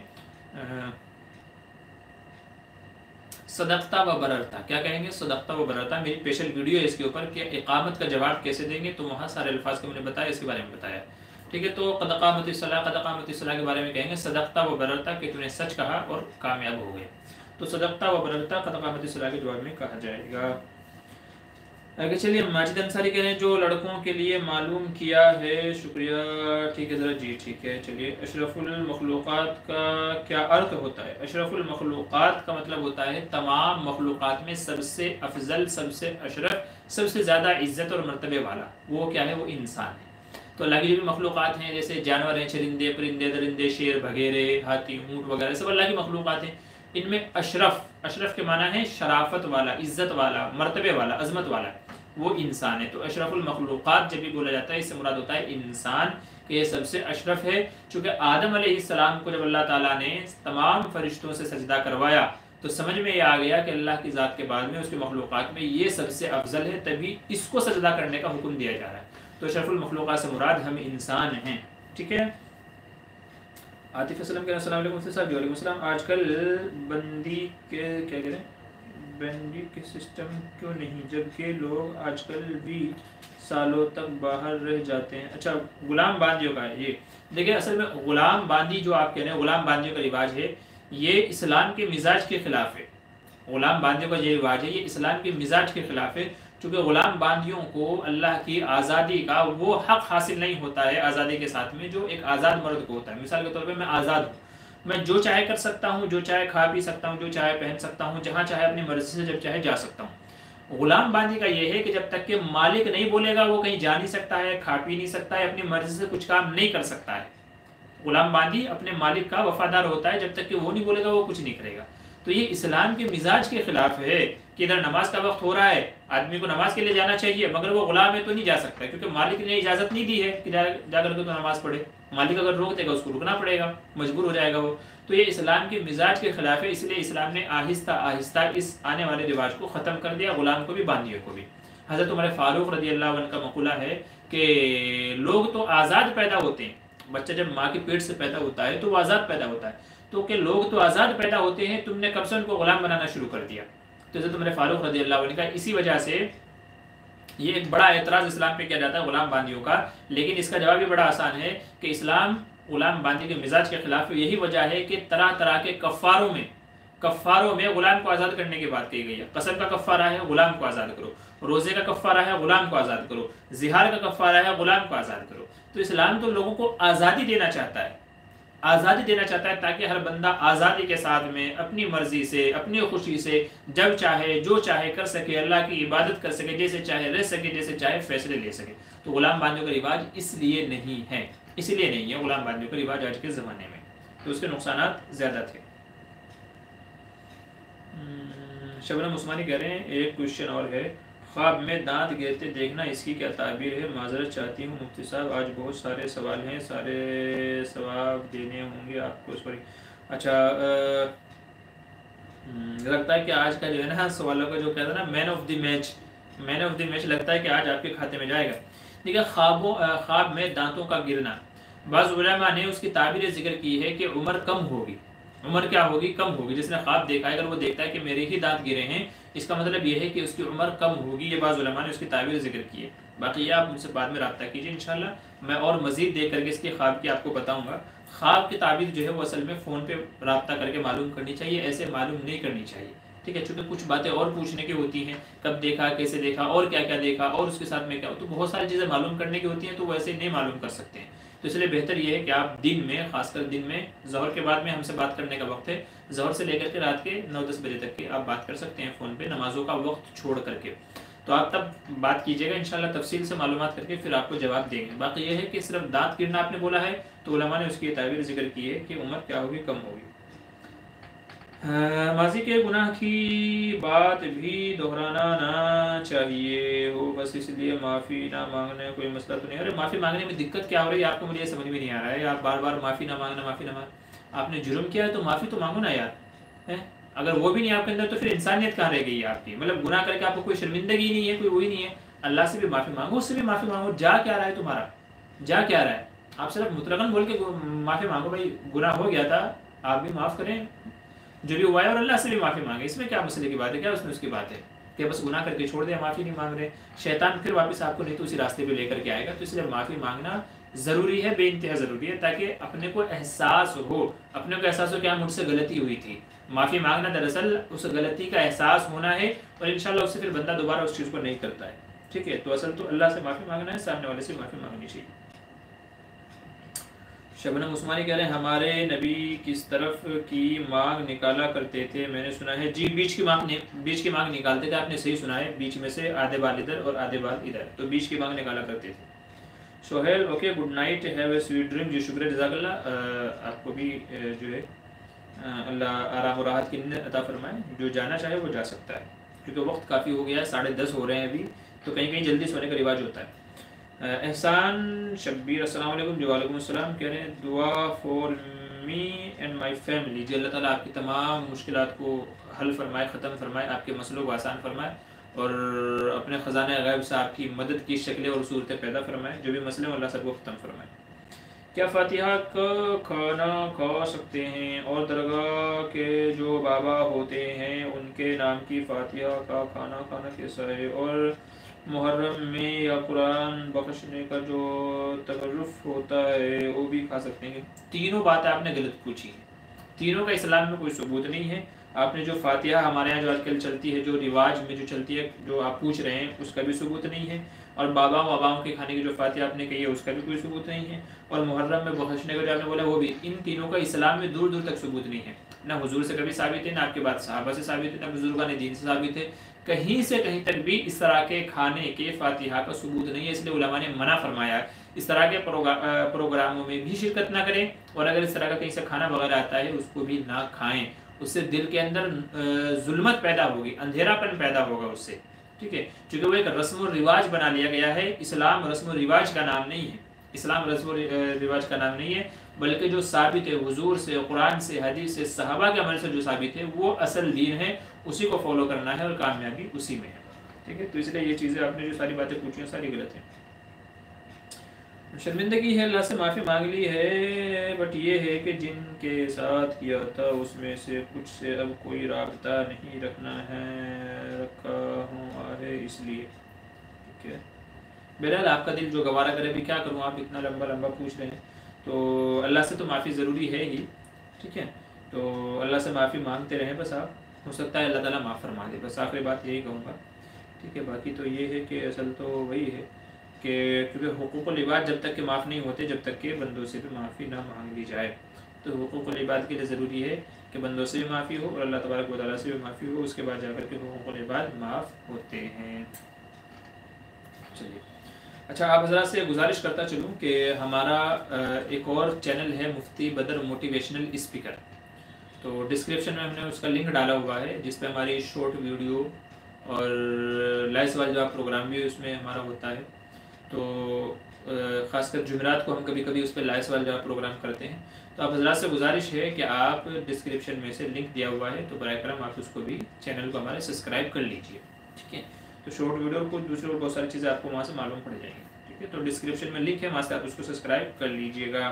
صدقتا و بررتا۔ کیا کہیں گے؟ صدقتا و بررتا۔ میری اسپیشل ویڈیو ہے اس کے اوپر کہ اقامت کا جواب کیسے دیں گے، تو وہاں سارے الفاظ کو میں نے بتایا، اس کے بارے میں بتایا، ٹھیک ہے۔ تو قد قامت الصلاۃ، قد قامت الصلاۃ کے بارے میں کہیں گے صدقتا و بررتا، کہ تم نے سچ کہا اور کامیاب ہو گئے، تو صدقتا و بررتا قد قامت الصلاۃ کے جواب میں کہا جائے گا۔ آگے چلیے، ماجد انصاری کہہ رہے ہیں جو لڑکوں کے لیے معلوم کیا ہے، شکریہ، ٹھیک ہے ذرا، جی ٹھیک ہے، چلیے۔ اشرف المخلوقات کا کیا ارتھ ہوتا ہے؟ اشرف المخلوقات کا مطلب ہوتا ہے تمام مخلوقات میں سب سے افضل، سب سے اشرف، سب سے زیادہ عزت اور مرتبے والا، وہ کیا ہے؟ وہ انسان ہے۔ تو اللہ کی جو بھی مخلوقات ہیں، جیسے جانور ہیں، چرندے، پرندے، درندے، شیر، بگھیرے، ہاتھی، اونٹ وغیرہ، سب اللہ کی مخلوقات ہیں۔ ان میں اشرف کے معنی ہے شرافت والا، عزت والا، مرتبے والا، عظمت والا، وہ انسان ہے۔ تو اشرف المخلوقات جب بھی بولا جاتا ہے، اس سے مراد ہوتا ہے انسان، کہ یہ سب سے اشرف ہے۔ چونکہ آدم علیہ السلام کو جب اللہ تعالیٰ نے تمام فرشتوں سے سجدہ کروایا تو سمجھ میں یہ آ گیا کہ اللہ کی ذات کے بعد میں اس کی مخلوقات میں یہ سب سے افضل ہے، تبھی اس کو سجدہ کرنے کا حکم دیا جا رہا ہے۔ تو اشرف المخلوقات سے مراد ہم انسان ہیں، ٹھیک ہے۔ عاطف اسلم کے السلام علیکم مفتی صاحب۔ وعلیکم السلام۔ آج کل بندی کے کیا کہتے ہیں، بینڈی کے سسٹم کیوں نہیں، جبکہ لوگ آج کل بھی سالوں تک باہر رہ جاتے ہیں؟ اچھا، غلام باندیوں کا ہے یہ۔ دیکھیں اصل میں غلام باندی جو آپ کہہ رہے ہیں، غلام باندیوں کا رواج ہے، یہ اسلام کے مزاج کے خلاف ہے۔ غلام باندیوں کا یہ رواج ہے، یہ اسلام کے مزاج کے خلاف ہے، چونکہ غلام باندیوں کو اللہ کی آزادی کا وہ حق حاصل نہیں ہوتا ہے آزادی کے ساتھ میں جو ایک آزاد مرد کو ہوتا ہے۔ مثال کے طور پہ میں آزاد ہوں، میں جو چاہے کر سکتا ہوں، جو چاہے کھا پی سکتا ہوں، جو چاہے پہن سکتا ہوں، جہاں چاہے اپنی مرضی سے جب چاہے جا سکتا ہوں۔ غلام باندی کا یہ ہے کہ جب تک کہ مالک نہیں بولے گا وہ کہیں جا نہیں سکتا ہے، کھا پی نہیں سکتا ہے، اپنی مرضی سے کچھ کام نہیں کر سکتا ہے۔ غلام باندی اپنے مالک کا وفادار ہوتا ہے، جب تک کہ وہ نہیں بولے گا وہ کچھ نہیں کرے گا۔ تو یہ اسلام کے مزاج کے خلاف ہے کہ ادھر نماز کا وقت ہو رہا ہے، آدمی کو نماز کے لیے جانا چاہیے، مگر وہ غلام ہے تو نہیں جا سکتا، کیونکہ مالک نے اجازت نہیں دی ہے کہ جا کر کے تو نماز پڑھے۔ مالک اگر روک دے گا اس کو رکنا پڑے گا، مجبور ہو جائے گا وہ۔ تو یہ اسلام کے مزاج کے خلاف ہے، اس لیے اسلام نے آہستہ آہستہ اس آنے والے رواج کو ختم کر دیا، غلام کو بھی، باندیوں کو بھی۔ حضرت عمر فاروق رضی اللہ عنہ کا مقولہ ہے کہ لوگ تو آزاد پیدا ہوتے ہیں، بچہ جب ماں کے پیٹ سے پیدا ہوتا ہے تو وہ آزاد پیدا ہوتا ہے، تو کہ لوگ تو آزاد پیدا ہوتے ہیں، تم نے کب سے ان کو غلام بنانا شروع کر دیا۔ تو حضرت عمر فاروق رضی اللہ عنہ کا اسی وجہ سے یہ ایک بڑا اعتراض اسلام پہ کیا جاتا ہے غلام باندیوں کا، لیکن اس کا جواب بھی بڑا آسان ہے کہ اسلام غلام باندی کے مزاج کے خلاف یہی وجہ ہے کہ طرح طرح کے کفاروں میں غلام کو آزاد کرنے کی بات کی گئی ہے۔ قسم کا کفارہ ہے غلام کو آزاد کرو، روزے کا کفارہ ہے غلام کو آزاد کرو، زہار کا کفارہ ہے غلام کو آزاد کرو۔ تو اسلام تو لوگوں کو آزادی دینا چاہتا ہے، آزادی دینا چاہتا ہے تاکہ ہر بندہ آزادی کے ساتھ میں اپنی مرضی سے، اپنی خوشی سے جب چاہے جو چاہے کر سکے، اللہ کی عبادت کر سکے، جیسے چاہے رہ سکے، جیسے چاہے فیصلے لے سکے۔ تو غلام باندیوں کا رواج اس لیے نہیں ہے، اس لیے نہیں ہے غلام باندیوں کا رواج آج کے زمانے میں، تو اس کے نقصانات زیادہ تھے۔ شبنم عثمانی کہہ رہے ہیں ایک کوشچن اور ہے، خواب میں دانت گرتے دیکھنا، اس کی کیا تعبیر ہے؟ معذرت چاہتی ہوں مفتی صاحب، آج بہت سارے سوال ہیں، سارے ثواب دینے ہوں گے آپ کو اس پر۔ اچھا، لگتا ہے کہ آج کا جو ہے نا سوالوں کا جو کہتا ہے نا مین آف دی میچ لگتا ہے کہ آج آپ کے کھاتے میں جائے گا۔ دیکھیں خواب میں دانتوں کا گرنا، بعض علماء نے اس کی تعبیر ذکر کی ہے کہ عمر کم ہوگی، عمر کیا ہوگی؟ کم ہوگی. جس نے خواب دیکھا ہے اگر وہ دیکھتا ہے کہ میرے ہی دانت گرے ہیں، اس کا مطلب یہ ہے کہ اس کی عمر کم ہوگی. یہ بعض علماء نے اس کی تعبیر ذکر کی ہے. باقی یہ آپ مجھ سے بعد میں رابطہ کیجیے انشاءاللہ، میں اور مزید دیکھ کر کے اس کی خواب کی آپ کو بتاؤں گا. خواب کی تعبیر جو ہے وہ اصل میں فون پہ رابطہ کر کے معلوم کرنی چاہیے، ایسے معلوم نہیں کرنی چاہیے. ٹھیک ہے، چونکہ کچھ باتیں اور پوچھنے کی ہوتی ہیں، کب دیکھا، کیسے دیکھا، اور کیا کیا دیکھا، اور اس کے ساتھ میں کیا، تو بہت ساری چیزیں معلوم کرنے کی ہوتی ہیں، تو وہ ایسے نہیں معلوم کر سکتے ہیں. تو اس لیے بہتر یہ ہے کہ آپ دن میں، خاص کر دن میں، ظہر کے بعد میں ہم سے بات کرنے کا وقت ہے، ظہر سے لے کر کے رات کے 9-10 بجے تک کے آپ بات کر سکتے ہیں فون پہ، نمازوں کا وقت چھوڑ کر کے. تو آپ تب بات کیجیے گا انشاءاللہ تفصیل سے معلومات کر کے پھر آپ کو جواب دیں گے. باقی یہ ہے کہ صرف دانت گرنا آپ نے بولا ہے تو علماء نے اس کی تعبیر ذکر کی ہے کہ عمر کیا ہوگی؟ کم ہوگی. ماضی کے گناہ کی بات بھی دہرانا نہ چاہیے ہو، بس اس لیے معافی نہ مانگنا کوئی مسئلہ تو نہیں. ارے معافی مانگنے میں دقت کیا ہو رہی ہے آپ کو؟ مجھے یہ سمجھ میں نہیں آ رہا ہے. آپ بار بار معافی نہ مانگنا، معافی نہ مانگنا. آپ نے جرم کیا ہے تو معافی تو مانگو نا یار. اگر وہ بھی نہیں آپ کے اندر تو پھر انسانیت کہاں رہ گئی ہے آپ کی؟ مطلب گناہ کر کے آپ کو کوئی شرمندگی نہیں ہے، کوئی وہی نہیں ہے. اللہ سے بھی معافی مانگو، اس سے بھی معافی مانگو. جا کیا رہا ہے تمہارا؟ جا کیا رہا ہے؟ آپ صرف مطلقاً بول کے معافی مانگو، بھائی گناہ ہو گیا تھا، آپ بھی معاف کریں جو بھی ہوا ہے، اور اللہ سے بھی معافی مانگے. اس میں کیا مسئلے کی بات ہے؟ کیا اس میں اس کی بات ہے کہ بس گناہ کر کے چھوڑ دیں، معافی نہیں مانگ رہے؟ شیطان پھر واپس آپ کو نہیں تو اسی راستے پہ لے کر کے آئے گا. تو اس لیے معافی مانگنا ضروری ہے، بے انتہا ضروری ہے، تاکہ اپنے کو احساس ہو، اپنے کو احساس ہو کہ مجھ سے غلطی ہوئی تھی. معافی مانگنا دراصل اس غلطی کا احساس ہونا ہے، اور انشاءاللہ اس سے پھر بندہ دوبارہ اس چیز کو نہیں کرتا ہے. ٹھیک ہے، تو اصل تو اللہ سے معافی مانگنا ہے، سامنے والے سے معافی مانگنی چاہیے. شبنم عثمانی کہہ رہے ہیں ہمارے نبی کس طرف کی مانگ نکالا کرتے تھے؟ میں نے سنا ہے جی بیچ کی مانگ نکالتے تھے. آپ نے صحیح سنا ہے، بیچ میں سے آدھے بال ادھر اور آدھے بال ادھر، تو بیچ کی مانگ نکالا کرتے تھے. Sohail okay, good night, have a sweet dream. جی شکریہ، جزاک اللہ. آپ کو بھی جو ہے اللہ آرام و راحت کی نیند عطا فرمائے. جو جانا چاہے وہ جا سکتا ہے، کیونکہ وقت کافی ہو گیا ہے، 10:30 ہو رہے ہیں ابھی، تو کہیں کہیں جلدی سونے کا رواج ہوتا ہے. احسان شبیر السلام علیکم. جی وعلیکم السلام. کہہ رہے ہیں دعا for me and my family. جی اللہ تعالیٰ آپ کی تمام مشکلات کو حل فرمائے، ختم فرمائے، آپ کے مسئلوں کو آسان فرمائے، اور اپنے خزانہ غیب سے آپ کی مدد کی شکلیں اور صورتیں پیدا فرمائے. جو بھی مسئلے ہیں اللہ سب کو ختم فرمائے. کیا فاتحہ کا کھانا کھا سکتے ہیں؟ اور درگاہ کے جو بابا ہوتے ہیں ان کے نام کی فاتحہ کا کھانا کھانا کیسا ہے؟ اور محرم میں یا قرآن بخشنے کا جو تبرف ہوتا ہے وہ بھی کھا سکتے ہیں؟ تینوں باتیں آپ نے غلط پوچھی ہیں. تینوں کا اسلام میں کوئی ثبوت نہیں ہے. آپ نے جو فاتحہ ہمارے یہاں جو آج کل چلتی ہے، جو رواج میں جو چلتی ہے، جو آپ پوچھ رہے ہیں، اس کا بھی ثبوت نہیں ہے. اور باباؤں کے کھانے کی جو فاتحہ آپ نے کہی ہے اس کا بھی کوئی ثبوت نہیں ہے. اور محرم میں بخشنے کا جو آپ نے بولا وہ بھی، ان تینوں کا اسلام میں دور دور تک ثبوت نہیں ہے. نہ حضور سے کبھی ثابت ہے، نہ آپ کے بعد صحابہ سے ثابت ہے، نہ بزرگان دین سے ثابت ہے. کہیں سے کہیں تک بھی اس طرح کے کھانے کے فاتحہ کا ثبوت نہیں ہے. اس لیے علماء نے منع فرمایا ہے اس طرح کے پروگراموں میں بھی شرکت نہ کریں، اور اگر اس طرح کا کہیں سے کھانا وغیرہ آتا ہے اس کو بھی نہ کھائیں. اس سے دل کے اندر ظلمت پیدا ہوگی، اندھیرا پن پیدا ہوگا اس سے. ٹھیک ہے، چونکہ وہ ایک رسم و رواج بنا لیا گیا ہے. اسلام رسم و رواج کا نام نہیں ہے. اسلام رسم و رواج کا نام نہیں ہے، بلکہ جو ثابت ہے حضور سے، قرآن سے، حدیث سے، صحابہ کے عمل سے جو ثابت ہے وہ اصل دین ہے. اسی کو فالو کرنا ہے اور کامیابی اسی میں ہے. ٹھیک ہے، تو اس لیے یہ چیزیں آپ نے جو ساری باتیں پوچھی ہیں ساری غلط ہیں. شرمندگی ہے، اللہ سے معافی مانگ لی ہے، بٹ یہ ہے کہ جن کے ساتھ کیا تھا اس میں سے کچھ سے اب کوئی رابطہ نہیں رکھنا ہے، رکھا ہوں ہے اس لیے. ٹھیک ہے، بہرحال آپ کا دل جو گوارا کرے. بھی کیا کروں، آپ اتنا لمبا لمبا پوچھ رہے ہیں، تو اللہ سے تو معافی ضروری ہے ہی. ٹھیک ہے، تو اللہ سے معافی مانگتے رہیں بس. آپ ہو سکتا ہے اللہ تعالیٰ معاف فرما دے، بس آخری بات یہی کہوں گا. ٹھیک ہے، باقی تو یہ ہے کہ اصل تو وہی ہے کہ کیونکہ حقوق العباد جب تک کہ معاف نہیں ہوتے جب تک کہ بندوں سے بھی معافی نہ مانگ لی جائے. تو حقوق العباد کے لیے ضروری ہے کہ بندوں سے بھی معافی ہو اور اللہ تبارک و تعالیٰ سے بھی معافی ہو، اس کے بعد جا کر کے حقوق العباد معاف ہوتے ہیں. چلیے اچھا، آپ حضرات سے گزارش کرتا چلوں کہ ہمارا ایک اور چینل ہے مفتی بدر موٹیویشنل اسپیکر. تو ڈسکرپشن میں ہم نے اس کا لنک ڈالا ہوا ہے جس پہ ہماری شارٹ ویڈیو اور لائف سوال جواب پروگرام بھی اس میں ہمارا ہوتا ہے. تو خاص کر جمعرات کو ہم کبھی کبھی اس پہ لائف سوال جواب پروگرام کرتے ہیں. تو آپ حضرات سے گزارش ہے کہ آپ ڈسکرپشن میں سے لنک دیا ہوا ہے، تو برائے کرم آپ اس کو بھی چینل کو ہمارے سبسکرائب کر لیجئے. ٹھیک ہے، تو شارٹ ویڈیو کو دوسرے اور بہت ساری چیزیں آپ کو وہاں سے معلوم پڑ جائیں گی. ٹھیک ہے، تو ڈسکرپشن میں لنک ہے، وہاں سے آپ اس کو سبسکرائب کر لیجئے گا.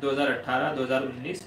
2018, 2019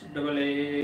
SSAA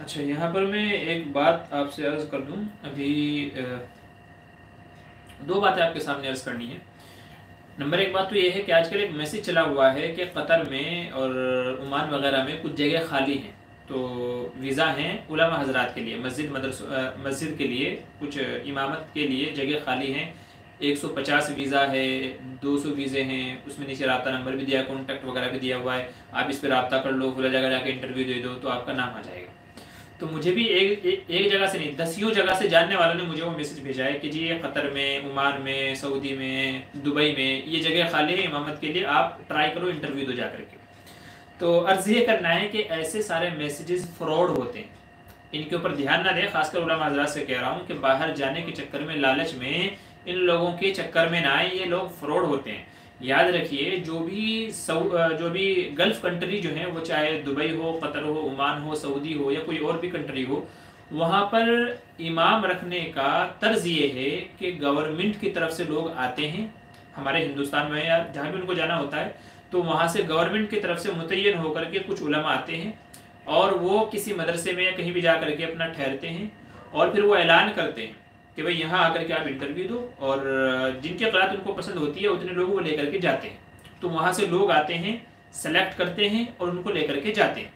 اچھا، یہاں پر میں ایک بات آپ سے عرض کر دوں. ابھی دو باتیں آپ کے سامنے عرض کرنی ہے. نمبر ایک بات تو یہ ہے کہ آج کل ایک میسج چلا ہوا ہے کہ قطر میں اور عمان وغیرہ میں کچھ جگہ خالی ہیں، تو ویزا ہیں علماء حضرات کے لیے، مسجد کے لیے، کچھ امامت کے لیے جگہ خالی ہیں. 150 ویزا ہے، 200 ویزے ہیں، اس میں نیچے رابطہ نمبر بھی دیا، کانٹیکٹ وغیرہ بھی دیا ہوا ہے. آپ اس پہ رابطہ کر لو، کھلا جگہ جا کے انٹرویو دے دو تو آپ کا نام آ جائے گا. تو مجھے بھی ایک جگہ سے نہیں، دسیوں جگہ سے جاننے والوں نے مجھے وہ میسج بھیجا ہے کہ جی یہ قطر میں، عمان میں، سعودی میں، دبئی میں یہ جگہ خالی ہے امامت کے لیے، آپ ٹرائی کرو، انٹرویو دو جا کر کے. تو عرض یہ کرنا ہے کہ ایسے سارے میسیجز فراڈ ہوتے ہیں، ان کے اوپر دھیان نہ دیں. خاص کر علماء حضرات سے کہہ رہا ہوں کہ باہر جانے کے چکر میں، لالچ میں ان لوگوں کے چکر میں نہ آئیں، یہ لوگ فراڈ ہوتے ہیں. یاد رکھیے جو بھی گلف کنٹری جو ہیں، وہ چاہے دبئی ہو، قطر ہو، عمان ہو، سعودی ہو یا کوئی اور بھی کنٹری ہو، وہاں پر امام رکھنے کا طرز یہ ہے کہ گورنمنٹ کی طرف سے لوگ آتے ہیں. ہمارے ہندوستان میں یا جہاں بھی ان کو جانا ہوتا ہے تو وہاں سے گورنمنٹ کی طرف سے متعین ہو کر کے کچھ علماء آتے ہیں اور وہ کسی مدرسے میں یا کہیں بھی جا کر کے اپنا ٹھہرتے ہیں، اور پھر وہ اعلان کرتے ہیں کہ بھئی یہاں آ کر کے آپ انٹرویو دو، اور جن کی قرآت ان کو پسند ہوتی ہے اتنے لوگوں کو لے کر کے جاتے ہیں. تو وہاں سے لوگ آتے ہیں، سلیکٹ کرتے ہیں اور ان کو لے کر کے جاتے ہیں.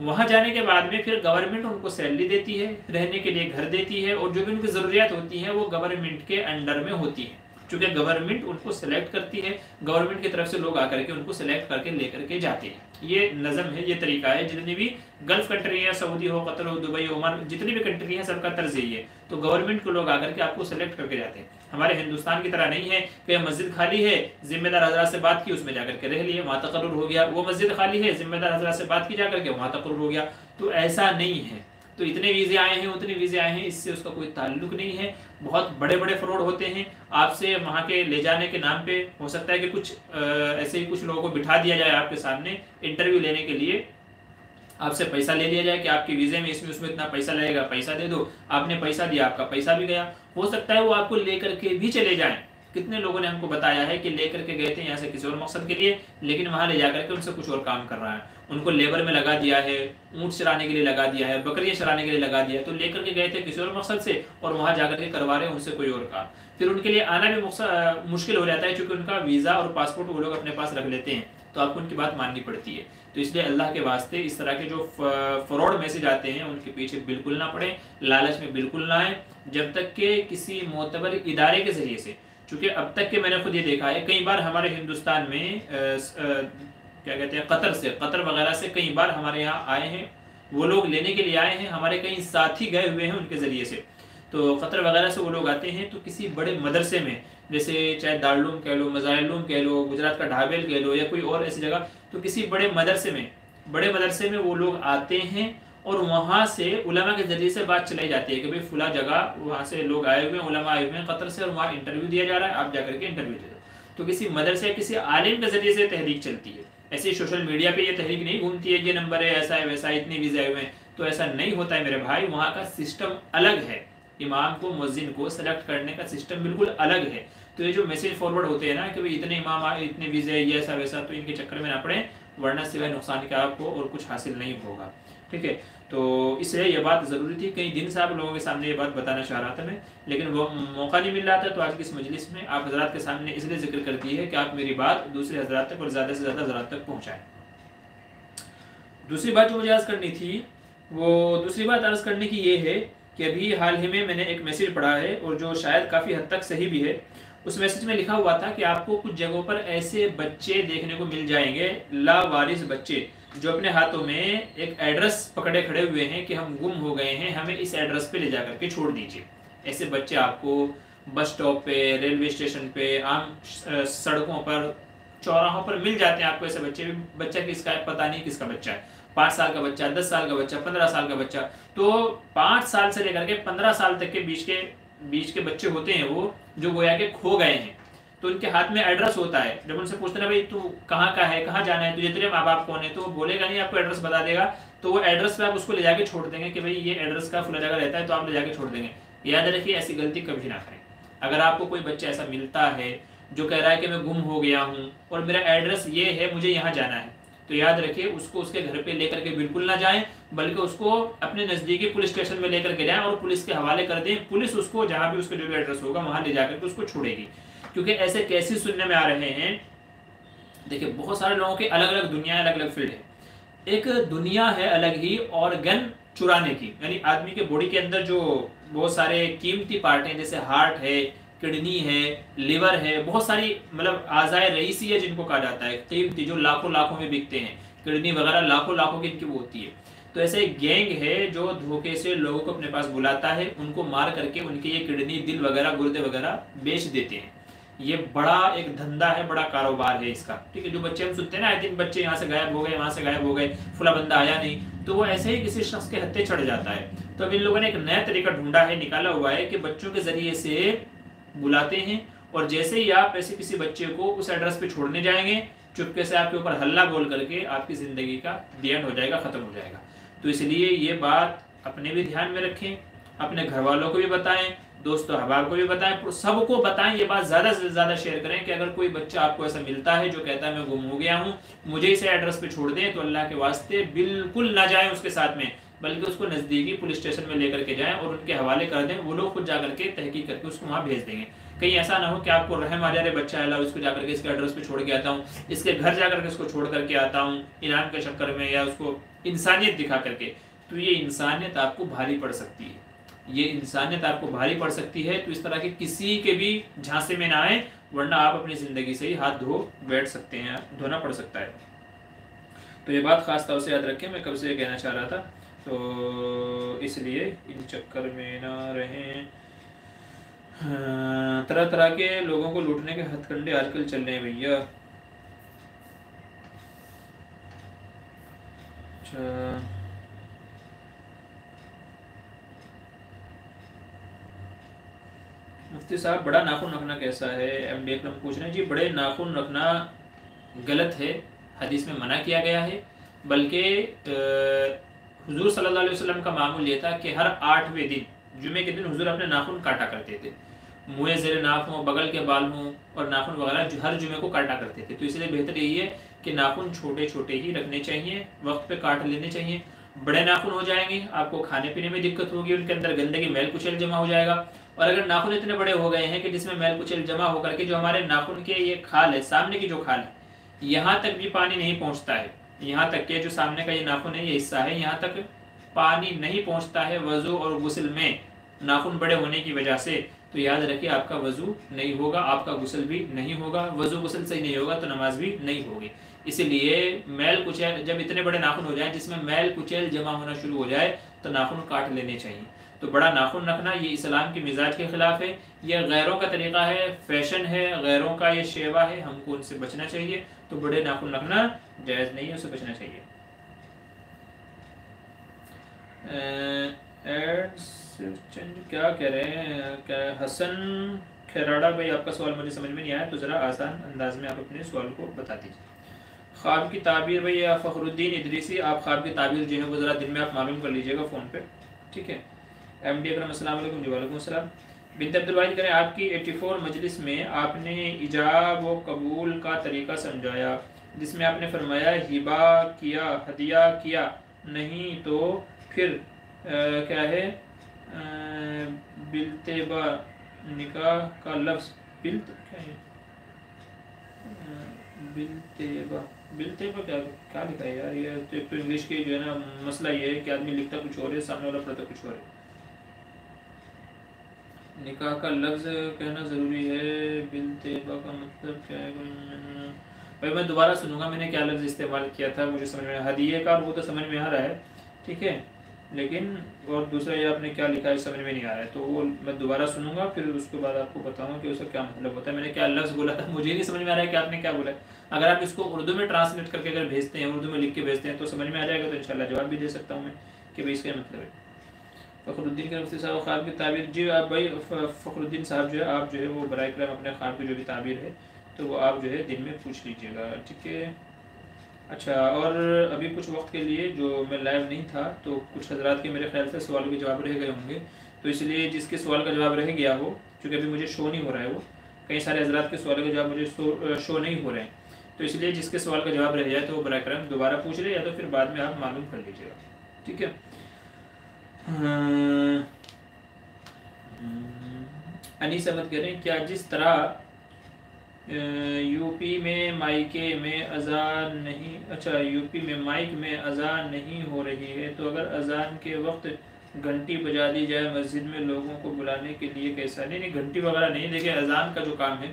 وہاں جانے کے بعد میں پھر گورنمنٹ ان کو سیلری دیتی ہے، رہنے کے لیے گھر دیتی ہے، اور جو بھی ان کی ضروریات ہوتی ہیں وہ گورنمنٹ کے انڈر میں ہوتی ہیں. چونکہ گورنمنٹ ان کو سلیکٹ کرتی ہے، گورنمنٹ کی طرف سے لوگ آ کر کے ان کو سلیکٹ کر کے لے کر کے جاتے ہیں. یہ نظم ہے، یہ طریقہ ہے. جتنی بھی گلف کنٹری ہیں، سعودی ہو، قطر ہو، دبئی ہو، عمان، جتنی بھی کنٹری ہیں، سب کا طرز یہی ہے. تو گورنمنٹ کو لوگ آ کر کے آپ کو سلیکٹ کر کے جاتے ہیں. ہمارے ہندوستان کی طرح نہیں ہے کہ مسجد خالی ہے، ذمہ دار حضرات سے بات کی، اس میں جا کر کے رہ لیے، وہاں تقرر ہو گیا. وہ مسجد خالی ہے، ذمہ دار حضرات سے بات کی جا کر کے، وہاں تقرر ہو گیا. تو ایسا نہیں ہے. تو اتنے ویزے آئے ہیں، اتنے ویزے آئے ہیں، اس سے اس کا کوئی تعلق نہیں ہے. بہت بڑے بڑے فراڈ ہوتے ہیں. آپ سے وہاں کے لے جانے کے نام پہ ہو سکتا ہے کہ کچھ ایسے ہی کچھ لوگوں کو بٹھا دیا جائے آپ کے سامنے انٹرویو لینے کے لیے، آپ سے پیسہ لے لیا جائے کہ آپ کے ویزے میں اس میں اتنا پیسہ لگے گا، پیسہ دے دو. آپ نے پیسہ دیا، آپ کا پیسہ بھی گیا. ہو سکتا ہے وہ آپ کو لے کر کے بھی چلے جائیں. کتنے لوگوں نے ہم کو بتایا ہے کہ لے کر کے گئے تھے یہاں سے کسی اور مقصد کے لیے، لیکن وہاں لے جا کر کے ان سے کچھ اور کام کر رہا ہے. ان کو لیبر میں لگا دیا ہے، اونٹ چرانے کے لیے لگا دیا ہے، بکریاں چرانے کے لیے لگا دیا ہے. تو لے کر کے گئے تھے کسی اور مقصد سے، اور وہاں جا کر کے کروا رہے ہیں ان سے کوئی اور کام. پھر ان کے لیے آنا بھی مشکل ہو جاتا ہے، چونکہ ان کا ویزا اور پاسپورٹ وہ لوگ اپنے پاس رکھ لیتے ہیں. تو آپ کو ان کی بات ماننی پڑتی ہے. تو اس لیے اللہ کے واسطے اس طرح کے جو فراڈ میسج آتے ہیں ان کے پیچھے بالکل نہ پڑیں، لالچ میں بالکل نہ آئیں، جب تک کہ کسی معتبر ادارے کے ذریعے سے. چونکہ اب تک کہ میں نے خود یہ دیکھا ہے، کئی بار ہمارے ہندوستان میں کیا کہتے ہیں، قطر وغیرہ سے کئی بار ہمارے یہاں آئے ہیں. وہ لوگ لینے کے لیے آئے ہیں، ہمارے کئی ساتھی گئے ہوئے ہیں ان کے ذریعے سے. تو قطر وغیرہ سے وہ لوگ آتے ہیں تو کسی بڑے مدرسے میں، جیسے چاہے دارالعلوم کہہ لو، مظاہر کہہ لو، گجرات کا ڈھابیل کہہ لو، یا کوئی اور ایسی جگہ، تو کسی بڑے مدرسے میں وہ لوگ آتے ہیں، اور وہاں سے علماء کے ذریعے سے بات چلائی جاتی ہے کہ بھئی فلاں جگہ وہاں سے لوگ آئے ہوئے ہیں، علماء آئے ہوئے ہیں قطر سے، اور وہاں انٹرویو دیا جا رہا ہے، آپ جا کر کے انٹرویو دے دو. تو کسی مدرسے، کسی عالم کے ذریعے سے تحریک چلتی ہے. ایسے سوشل میڈیا پہ یہ تحریک نہیں گھومتی ہے، یہ نمبر ہے، ایسا ہے، ویسا ہے، اتنے ویزے آئے ہوئے ہیں. تو ایسا نہیں ہوتا ہے میرے بھائی. وہاں کا سسٹم الگ ہے. امام کو، مؤذن کو سلیکٹ کرنے کا سسٹم بالکل الگ ہے. تو یہ جو میسج فارورڈ ہوتے ہیں نا کہ اتنے امام آئے، اتنے ویزے، یہ ایسا ویسا، تو ان کے چکر میں نہ پڑیں، ورنہ سوائے نقصان کے آپ کو اور کچھ حاصل نہیں ہوگا. ٹھیک ہے. تو اس لیے یہ بات ضروری تھی. کئی دن سے آپ لوگوں کے سامنے یہ بات بتانا چاہ رہا تھا میں، لیکن وہ موقع نہیں مل رہا تھا. تو آج کی اس مجلس میں آپ حضرات کے سامنے اس لیے ذکر کرتی ہے کہ آپ میری بات دوسرے حضرات تک اور زیادہ سے زیادہ حضرات تک پہنچائیں. دوسری بات جو مجھے عرض کرنی تھی، وہ دوسری بات عرض کرنے کی یہ ہے کہ ابھی حال ہی میں نے ایک میسج پڑھا ہے، اور جو شاید کافی حد تک صحیح بھی ہے. اس میسج میں لکھا ہوا تھا کہ آپ کو کچھ جگہوں پر ایسے بچے دیکھنے کو مل جائیں گے، لاوارث بچے، جو اپنے ہاتھوں میں ایک ایڈریس پکڑے کھڑے ہوئے ہیں کہ ہم گم ہو گئے ہیں، ہمیں اس ایڈریس پہ لے جا کر کے چھوڑ دیجیے. ایسے بچے آپ کو بس سٹاپ پہ، ریلوے اسٹیشن پہ، عام سڑکوں پر، چوراہوں پر مل جاتے ہیں آپ کو. ایسے بچے بھی، بچہ کس کا ہے پتہ نہیں کس کا بچہ ہے، 5 سال کا بچہ، 10 سال کا بچہ، 15 سال کا بچہ. تو 5 سال سے لے کر کے 15 سال تک کے بیچ کے بچے ہوتے ہیں وہ، جو گویا کہ کھو گئے ہیں. تو ان کے ہاتھ میں ایڈریس ہوتا ہے. جب ان سے پوچھتے ہیں بھائی تو کہاں کا ہے، کہاں جانا ہے، تجھے تیرے ماں باپ کون ہے، تو وہ بولے گا نہیں، آپ کو ایڈریس بتا دے گا. تو وہ ایڈریس پہ آپ اس کو لے جا کے چھوڑ دیں گے کہ بھائی یہ ایڈریس کا فلاں جگہ رہتا ہے، تو آپ لے جا کے چھوڑ دیں گے. یاد رکھیے ایسی غلطی کبھی نہ کریں. اگر آپ کو کوئی بچہ ایسا ملتا ہے جو کہہ رہا ہے کہ میں گم ہو گیا ہوں اور میرا ایڈریس یہ ہے، مجھے یہاں جانا ہے، تو یاد رکھیے اس کو اس کے گھر پہ لے کر کے بالکل نہ جائیں، بلکہ اس کو اپنے نزدیکی پولیس اسٹیشن میں لے کر کے جائیں اور پولیس کے حوالے کر دیں۔ پولیس اس کو جہاں بھی اس کا جو بھی ایڈریس ہوگا وہاں لے جا کر کے اس کو چھوڑے گی، کیونکہ ایسے کیسز سننے میں آ رہے ہیں۔ دیکھیں بہت سارے لوگوں کی الگ الگ دنیا ہے، الگ الگ فیلڈ ہے۔ ایک دنیا ہے الگ ہی آرگن چرانے کی، یعنی آدمی کے باڈی کے اندر جو بہت سارے قیمتی پارٹ ہیں، جیسے ہارٹ ہے، کڈنی ہے، لیور ہے، بہت ساری مطلب اعضائے رئیسی ہے جن کو کہا جاتا ہے، قیمتی، جو لاکھوں لاکھوں میں بکتے ہیں، کڈنی وغیرہ لاکھوں لاکھوں کی ان کی وہ ہوتی ہے۔ تو ایسے ایک گینگ ہے جو دھوکے سے لوگوں کو اپنے پاس بلاتا ہے، ان کو مار کر کے ان کے یہ کڈنی، دل وغیرہ، گردے وغیرہ بیچ دیتے ہیں۔ یہ بڑا ایک دھندا ہے، بڑا کاروبار ہے اس کا، ٹھیک ہے۔ جو بچے ہم سنتے ہیں نا، 3 بچے یہاں سے غائب ہو گئے، وہاں سے غائب ہو گئے، فلاں بندہ آیا نہیں، تو وہ ایسے ہی کسی شخص کے ہتھے چڑھ جاتا ہے۔ تو اب ان لوگوں نے ایک نیا طریقہ ڈھونڈا ہے، نکالا ہوا ہے کہ بچوں کے ذریعے سے بلاتے ہیں، اور جیسے ہی آپ ایسے کسی بچے کو اس ایڈریس پہ چھوڑنے جائیں گے، چپکے سے آپ کے اوپر ہلہ بول کر کے آپ کی زندگی کا دی اینڈ ہو جائے گا، ختم ہو جائے گا۔ تو اس لیے یہ بات اپنے بھی دھیان میں رکھیں، اپنے گھر والوں کو بھی بتائیں، دوست و احباب کو بھی بتائیں، سب کو بتائیں، یہ بات زیادہ سے زیادہ شیئر کریں کہ اگر کوئی بچہ آپ کو ایسا ملتا ہے جو کہتا ہے میں گم ہو گیا ہوں، مجھے اسے ایڈریس پہ چھوڑ دیں، تو اللہ کے واسطے بالکل نہ جائیں اس کے ساتھ میں، بلکہ اس کو نزدیکی پولیس اسٹیشن میں لے کر کے جائیں اور ان کے حوالے کر دیں، وہ لوگ خود جا کر کے تحقیق کر کے اس کو وہاں بھیج دیں گے۔ کہیں ایسا نہ ہو کہ آپ کو رحم آ جائے، بچہ ہے اس کو جا کر کے اس کے ایڈریس پہ چھوڑ کے آتا ہوں، اس کے گھر جا کر کے اس کو چھوڑ کر کے آتا ہوں انعام کے چکر میں، یا اس کو انسانیت دکھا کر کے، تو یہ انسانیت آپ کو بھاری پڑ سکتی ہے، یہ انسانیت آپ کو بھاری پڑ سکتی ہے۔ تو اس طرح کے کسی کے بھی جھانسے میں نہ آئیں، ورنہ آپ اپنی زندگی سے ہی ہاتھ دھو بیٹھ سکتے ہیں، دھونا پڑ سکتا ہے۔ تو یہ بات خاص طور سے یاد رکھیں، میں کب سے یہ کہنا چاہ رہا تھا، تو اس لیے ان چکر میں نہ رہیں۔ طرح طرح کے لوگوں کو لوٹنے کے ہتھ کنڈے آج کل چل رہے ہیں بھیا۔ اچھا، مفتی صاحب بڑا ناخن رکھنا کیسا ہے؟ ایم ڈی اکرم پوچھ رہے ہیں۔ جی بڑے ناخن رکھنا غلط ہے، حدیث میں منع کیا گیا ہے، بلکہ حضور صلی اللہ علیہ وسلم کا معمول یہ تھا کہ ہر 8ویں دن، جمعے کے دن، حضور اپنے ناخن کاٹا کرتے تھے، منہ زیر ناف ہوں، بغل کے بال ہوں، اور ناخن وغیرہ ہر جمعے کو کاٹا کرتے تھے۔ تو اس لیے بہتر یہی ہے کہ ناخن چھوٹے چھوٹے ہی رکھنے چاہیے، وقت پہ کاٹ لینے چاہیے۔ بڑے ناخن ہو جائیں گے آپ کو کھانے پینے میں دقت ہوگی، ان کے اندر گندگی، میل کچیل جمع ہو جائے گا۔ اور اگر ناخن اتنے بڑے ہو گئے ہیں کہ جس میں میل کچیل جمع ہو کر کے جو ہمارے ناخن کے یہ کھال ہے، سامنے کی جو کھال ہے، یہاں تک بھی پانی نہیں پہنچتا ہے، یہاں تک کہ جو سامنے کا یہ ناخن ہے، یہ حصہ ہے، یہاں تک پانی نہیں پہنچتا ہے وضو اور غسل میں ناخن بڑے ہونے کی وجہ سے، تو یاد رکھیے آپ کا وضو نہیں ہوگا، آپ کا غسل بھی نہیں ہوگا، وضو غسل صحیح نہیں ہوگا تو نماز بھی نہیں ہوگی۔ اسی لیے میل کچیل جب اتنے بڑے ناخن ہو جائیں جس میں میل کچیل جمع ہونا شروع ہو جائے تو ناخن کاٹ لینے چاہیے۔ تو بڑا ناخن رکھنا یہ اسلام کی مزاج کے خلاف ہے، یہ غیروں کا طریقہ ہے، فیشن ہے، غیروں کا یہ شیوا ہے، ہم کو ان سے بچنا چاہیے۔ تو بڑے ناخن رکھنا جائز نہیں ہے، اسے بچنا چاہیے۔ کیا کہہ رہے ہیں حسن کھیراڑا بھائی، آپ کا سوال مجھے سمجھ میں نہیں آیا، تو ذرا آسان انداز میں آپ اپنے سوال کو بتا دیجیے۔ خواب کی تعبیر بھائی، یا فخر الدین ادریسی، آپ خواب کی تعبیر جو ہے وہ ذرا دن میں آپ معلوم کر لیجیے گا فون پہ، ٹھیک ہے۔ ایم ڈی اکرم السلام علیکم۔ جی وعلیکم السلام۔ بنت عبدالواحد کریں، آپ کی 84 مجلس میں آپ نے ایجاب و قبول کا طریقہ سمجھایا، جس میں آپ نے فرمایا ہبہ کیا، ہدیہ کیا نہیں تو پھر کیا ہے بالتبا، نکاح کا لفظ بلت کیا ہے، بالتبا کیا لکھا ہے یار، یہ تو انگلش کی جو ہے نا مسئلہ یہ ہے کہ آدمی لکھتا کچھ اور ہے، سامنے والا پڑھتا کچھ اور ہے۔ نکاح کا لفظ کہنا ضروری ہے، بالتبا کا مطلب کیا ہے بھائی؟ میں دوبارہ سنوں گا میں نے کیا لفظ استعمال کیا تھا، مجھے سمجھ میں ہدیے کا وہ تو سمجھ میں آ رہا ہے، ٹھیک ہے، لیکن اور دوسرا یہ آپ نے کیا لکھا ہے سمجھ میں نہیں آ رہا ہے، تو وہ میں دوبارہ سنوں گا، پھر اس کے بعد آپ کو بتاؤں کہ اس کا کیا مطلب ہوتا ہے۔ میں نے کیا لفظ بولا تھا مجھے نہیں سمجھ میں آ رہا ہے کہ آپ نے کیا بولا ہے۔ اگر آپ اس کو اردو میں ٹرانسلیٹ کر کے اگر بھیجتے ہیں، اردو میں لکھ کے بھیجتے ہیں تو سمجھ میں آ جائے گا، تو انشاءاللہ جواب بھی دے سکتا ہوں میں کہ بھائی اس کا مطلب ہے۔ فخر الدین کے مفتی صاحب خواب کی تعبیر، جی آپ بھائی فخر الدین صاحب جو ہے آپ جو ہے وہ برائے کرم اپنے خواب کی جو بھی تعبیر ہے تو وہ آپ جو ہے دن میں پوچھ لیجیے گا، ٹھیک ہے۔ اچھا، اور ابھی کچھ وقت کے لیے جو میں لائیو نہیں تھا تو کچھ حضرات کے میرے خیال سے سوالوں کے جواب رہ گئے ہوں گے، تو اس لیے جس کے سوال کا جواب رہ گیا ہو، چونکہ ابھی مجھے شو نہیں ہو رہا ہے، وہ کئی سارے حضرات کے سوالوں کے جواب مجھے شو نہیں ہو رہے ہیں، تو اس لیے جس کے سوال کا جواب رہ جائے تو وہ براہ کرم دوبارہ پوچھ لے، یا تو پھر بعد میں آپ معلوم کر لیجیے گا، ٹھیک ہے۔ انیس احمد کہہ رہے ہیں کیا جس طرح یو پی میں مائکے میں اذان نہیں، اچھا یو پی میں مائک میں اذان نہیں ہو رہی ہے تو اگر اذان کے وقت گھنٹی بجا دی جائے مسجد میں لوگوں کو بلانے کے لیے کیسا؟ نہیں گھنٹی وغیرہ نہیں، دیکھیں اذان کا جو کام ہے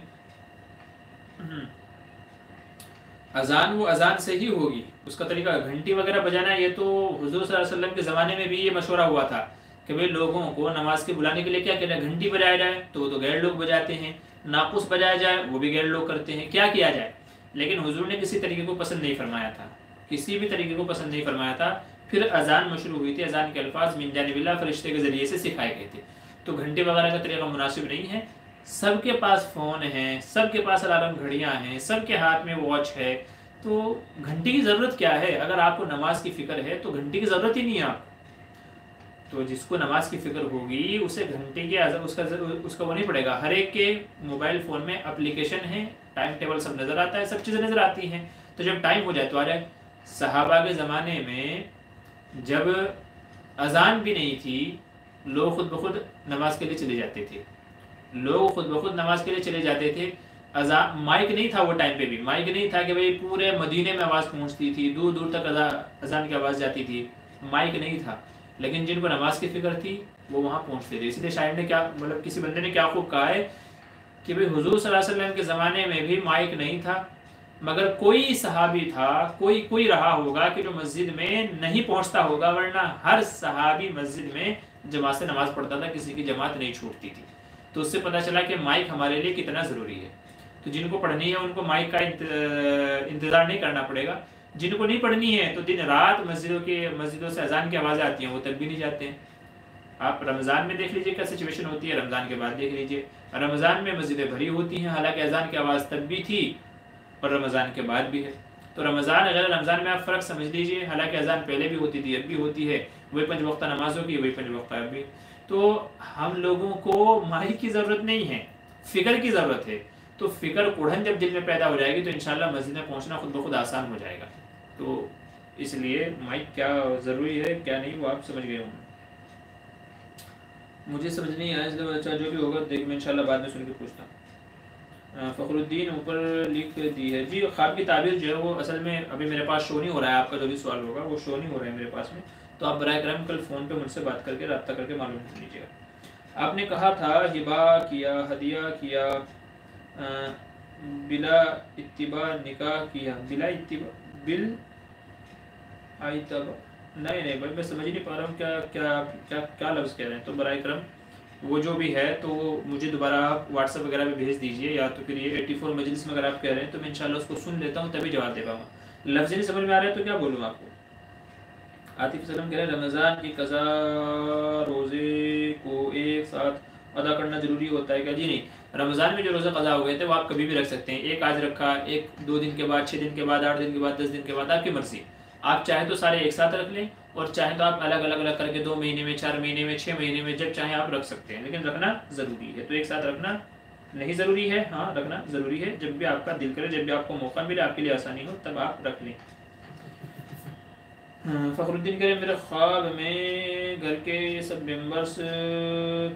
اذان وہ اذان سے ہی ہوگی، اس کا طریقہ گھنٹی وغیرہ بجانا یہ تو حضور صلی اللہ علیہ وسلم کے زمانے میں بھی یہ مشورہ ہوا تھا کہ بھئی لوگوں کو نماز کے بلانے کے لیے کیا کہنا ہے، گھنٹی بجایا جائے تو وہ تو غیر لوگ بجاتے ہیں، ناقوس بجایا جائے وہ بھی غیر لوگ کرتے ہیں، کیا کیا جائے؟ لیکن حضور نے کسی طریقے کو پسند نہیں فرمایا تھا، کسی بھی طریقے کو پسند نہیں فرمایا تھا۔ پھر اذان مشروع ہوئی تھی، اذان کے الفاظ من جانب اللہ فرشتے کے ذریعے سے سکھائے گئے تھے، تو گھنٹی وغیرہ کا طریقہ مناسب نہیں ہے۔ سب کے پاس فون ہیں، سب کے پاس الارم گھڑیاں ہیں، سب کے ہاتھ میں واچ ہے، تو گھنٹی کی ضرورت کیا ہے؟ اگر آپ کو نماز کی فکر ہے تو گھنٹی کی ضرورت ہی نہیں ہے آپ، تو جس کو نماز کی فکر ہوگی اسے گھنٹی کے اس کا وہ نہیں پڑے گا۔ ہر ایک کے موبائل فون میں اپلیکیشن ہے، ٹائم ٹیبل سب نظر آتا ہے، سب چیزیں نظر آتی ہیں، تو جب ٹائم ہو جائے تو آ جائے۔ صحابہ کے زمانے میں جب اذان بھی نہیں تھی لوگ خود بخود نماز کے لیے چلے جاتے تھے، لوگ خود بخود نماز کے لیے چلے جاتے تھے۔ مائک نہیں تھا وہ ٹائم پہ بھی، مائک نہیں تھا کہ بھئی پورے مدینے میں آواز پہنچتی تھی، دور دور تک اذان کی آواز جاتی تھی، مائک نہیں تھا، لیکن جن کو نماز کی فکر تھی وہ وہاں پہنچتے تھے۔ اس لیے شاعر نے کیا مطلب کسی بندے نے کیا خوب کہا ہے کہ بھئی حضور صلی اللہ علیہ وسلم کے زمانے میں بھی مائک نہیں تھا، مگر کوئی صحابی تھا، کوئی رہا ہوگا کہ جو مسجد میں نہیں پہنچتا ہوگا، ورنہ ہر صحابی مسجد میں جماعت سے نماز پڑھتا تھا، کسی کی جماعت نہیں چھوٹتی تھی۔ تو اس سے پتہ چلا کہ مائک ہمارے لیے کتنا ضروری ہے۔ تو جن کو پڑھنی ہے ان کو مائک کا انتظار نہیں کرنا پڑے گا، جن کو نہیں پڑھنی ہے تو دن رات مسجدوں سے اذان کی آوازیں آتی ہیں وہ تب بھی نہیں جاتے ہیں۔ آپ رمضان میں دیکھ لیجئے کیا سچویشن ہوتی ہے، رمضان کے بعد دیکھ لیجئے، رمضان میں مسجدیں بھری ہوتی ہیں، حالانکہ اذان کی آواز تب بھی تھی اور رمضان کے بعد بھی ہے۔ تو رمضان اگر رمضان میں آپ فرق سمجھ لیجئے، حالانکہ اذان پہلے بھی ہوتی تھی اب بھی ہوتی ہے، وہی 5 وقتہ نمازوں کی، وہی 5 وقتہ اب بھی۔ تو ہم لوگوں کو مائک کی ضرورت نہیں ہے، فکر کی ضرورت ہے۔ تو فکر کوڑھن جب دل میں پیدا ہو جائے گی تو انشاءاللہ مسجد میں پہنچنا خود بخود آسان ہو جائے گا۔ تو اس لیے مائک کیا ضروری ہے کیا نہیں وہ آپ سمجھ گئے ہوں۔ مجھے سمجھ نہیں آیا، اس لیے اچھا جو بھی ہوگا دیکھ میں انشاءاللہ بعد میں سن کے پوچھتا ہوں۔ فخر الدین اوپر لکھ دی ہے جی، خواب کی تعبیر جو ہے وہ اصل میں ابھی میرے پاس شو نہیں ہو رہا ہے، آپ کا جو بھی سوال ہوگا وہ شو نہیں ہو رہا ہے میرے پاس میں، تو آپ براہ کرم کل فون پہ مجھ سے بات کر کے رابطہ کر کے معلوم کر لیجیے گا۔ آپ نے کہا تھا ہبا کیا، ہدیہ کیا، بلا اتباع نکاح کیا، بلا نہیں بھائی میں سمجھ نہیں پا رہا ہوں کیا لفظ کہہ رہے ہیں، تو برائے کرم وہ جو بھی ہے تو مجھے دوبارہ آپ واٹس ایپ وغیرہ پہ بھیج دیجئے، یا تو پھر یہ 84 مجلس میں اگر آپ کہہ رہے ہیں تو میں انشاءاللہ اس کو سن لیتا ہوں تبھی جواب دے پاؤں گا۔ لفظ نہیں سمجھ میں آ رہا ہے تو کیا بولوں آپ کو۔ عاطف سلم کہہ رہے ہیں رمضان کی قضا روزے کو ایک ساتھ ادا کرنا ضروری ہوتا ہے کیا؟ جی نہیں، رمضان میں جو روزہ قضا ہو گئے تھے وہ آپ کبھی بھی رکھ سکتے ہیں، ایک آج رکھا، ایک 2 دن کے بعد، 6 دن کے بعد، 8 دن کے بعد، 10 دن کے بعد، آپ کی مرضی۔ آپ چاہیں تو سارے ایک ساتھ رکھ لیں اور چاہیں تو آپ الگ الگ کر کے 2 مہینے میں، 4 مہینے میں، 6 مہینے میں، جب چاہیں آپ رکھ سکتے ہیں، لیکن رکھنا ضروری ہے۔ تو ایک ساتھ رکھنا نہیں ضروری ہے، ہاں رکھنا ضروری ہے، جب بھی آپ کا دل کرے، جب بھی آپ کو موقع ملے، آپ کے لیے آسانی ہو تب آپ رکھ لیں۔ فخر الدین کہہ رہے میرے خواب میں گھر کے سب ممبرس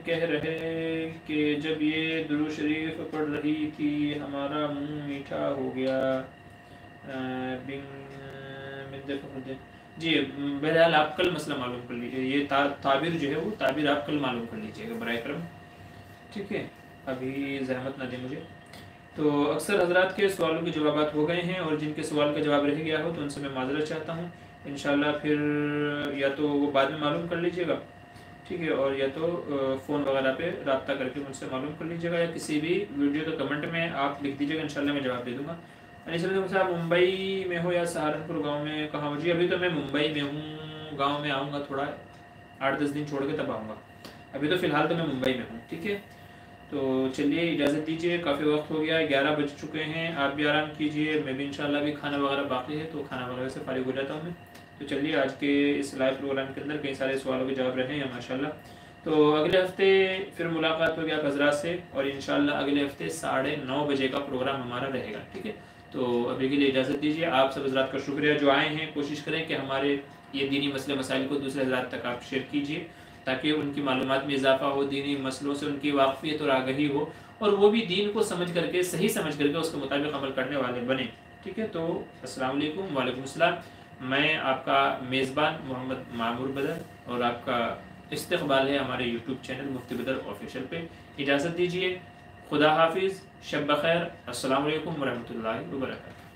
کہہ رہے کہ جب یہ درود شریف پڑھ رہی تھی ہمارا منہ میٹھا ہو گیا۔ جی بہرحال آپ کل مسئلہ معلوم کر لیجیے، یہ تعبیر جو ہے وہ تعبیر آپ کل معلوم کر لیجیے گا برائے کرم، ٹھیک ہے، ابھی زحمت نہ دیں مجھے۔ تو اکثر حضرات کے سوالوں کے جوابات ہو گئے ہیں، اور جن کے سوال کا جواب رہ گیا ہو تو ان سے میں معذرت چاہتا ہوں۔ انشاءاللہ پھر یا تو وہ بعد میں معلوم کر لیجیے گا، ٹھیک ہے، اور یا تو فون وغیرہ پہ رابطہ کر کے مجھ سے معلوم کر لیجیے گا، یا کسی بھی ویڈیو کے کمنٹ میں آپ لکھ دیجیے گا، انشاءاللہ میں جواب دے دوں گا۔ آپ ممبئی میں ہو یا سہارنپور گاؤں میں کہاں ہو؟ جی ابھی تو میں ممبئی میں ہوں، گاؤں میں آؤں گا تھوڑا 8-10 دن چھوڑ کے تب آؤں گا، ابھی تو فی الحال تو میں ممبئی میں ہوں، ٹھیک ہے۔ تو چلیے اجازت دیجیے، کافی وقت ہو گیا، 11 بج چکے ہیں، آپ بھی آرام کیجیے، میں بھی انشاءاللہ بھی کھانا وغیرہ باقی ہے تو کھانا وغیرہ سے فارغ ہو جاتا ہوں میں۔ تو چلیے آج کے اس لائیو پروگرام کے اندر کئی سارے سوالوں کے جواب رہے ہیں ماشاءاللہ۔ تو اگلے ہفتے پھر ملاقات ہوگی آپ حضرات سے، اور انشاءاللہ اگلے ہفتے 9:30 بجے کا پروگرام ہمارا رہے گا، ٹھیک ہے۔ تو ابھی کے لیے اجازت دیجیے. آپ سب حضرات کا شکریہ جو آئے ہیں. کوشش کریں کہ ہمارے یہ دینی مسئلے مسائل کو دوسرے حضرات تک آپ شیئر کیجیے تاکہ ان کی معلومات میں اضافہ ہو, دینی مسئلوں سے ان کی واقفیت اور آگہی ہو, اور وہ بھی دین کو سمجھ کر کے صحیح سمجھ کر کے اس کے مطابق عمل کرنے والے بنیں. ٹھیک ہے, تو السلام علیکم. وعلیکم السلام. میں آپ کا میزبان محمد معمور بدر, اور آپ کا استقبال ہے ہمارے یوٹیوب چینل مفتی بدر آفیشیل پہ. اجازت دیجیے. خدا حافظ. شب بخیر. السلام علیکم ورحمۃ اللہ وبرکاتہ.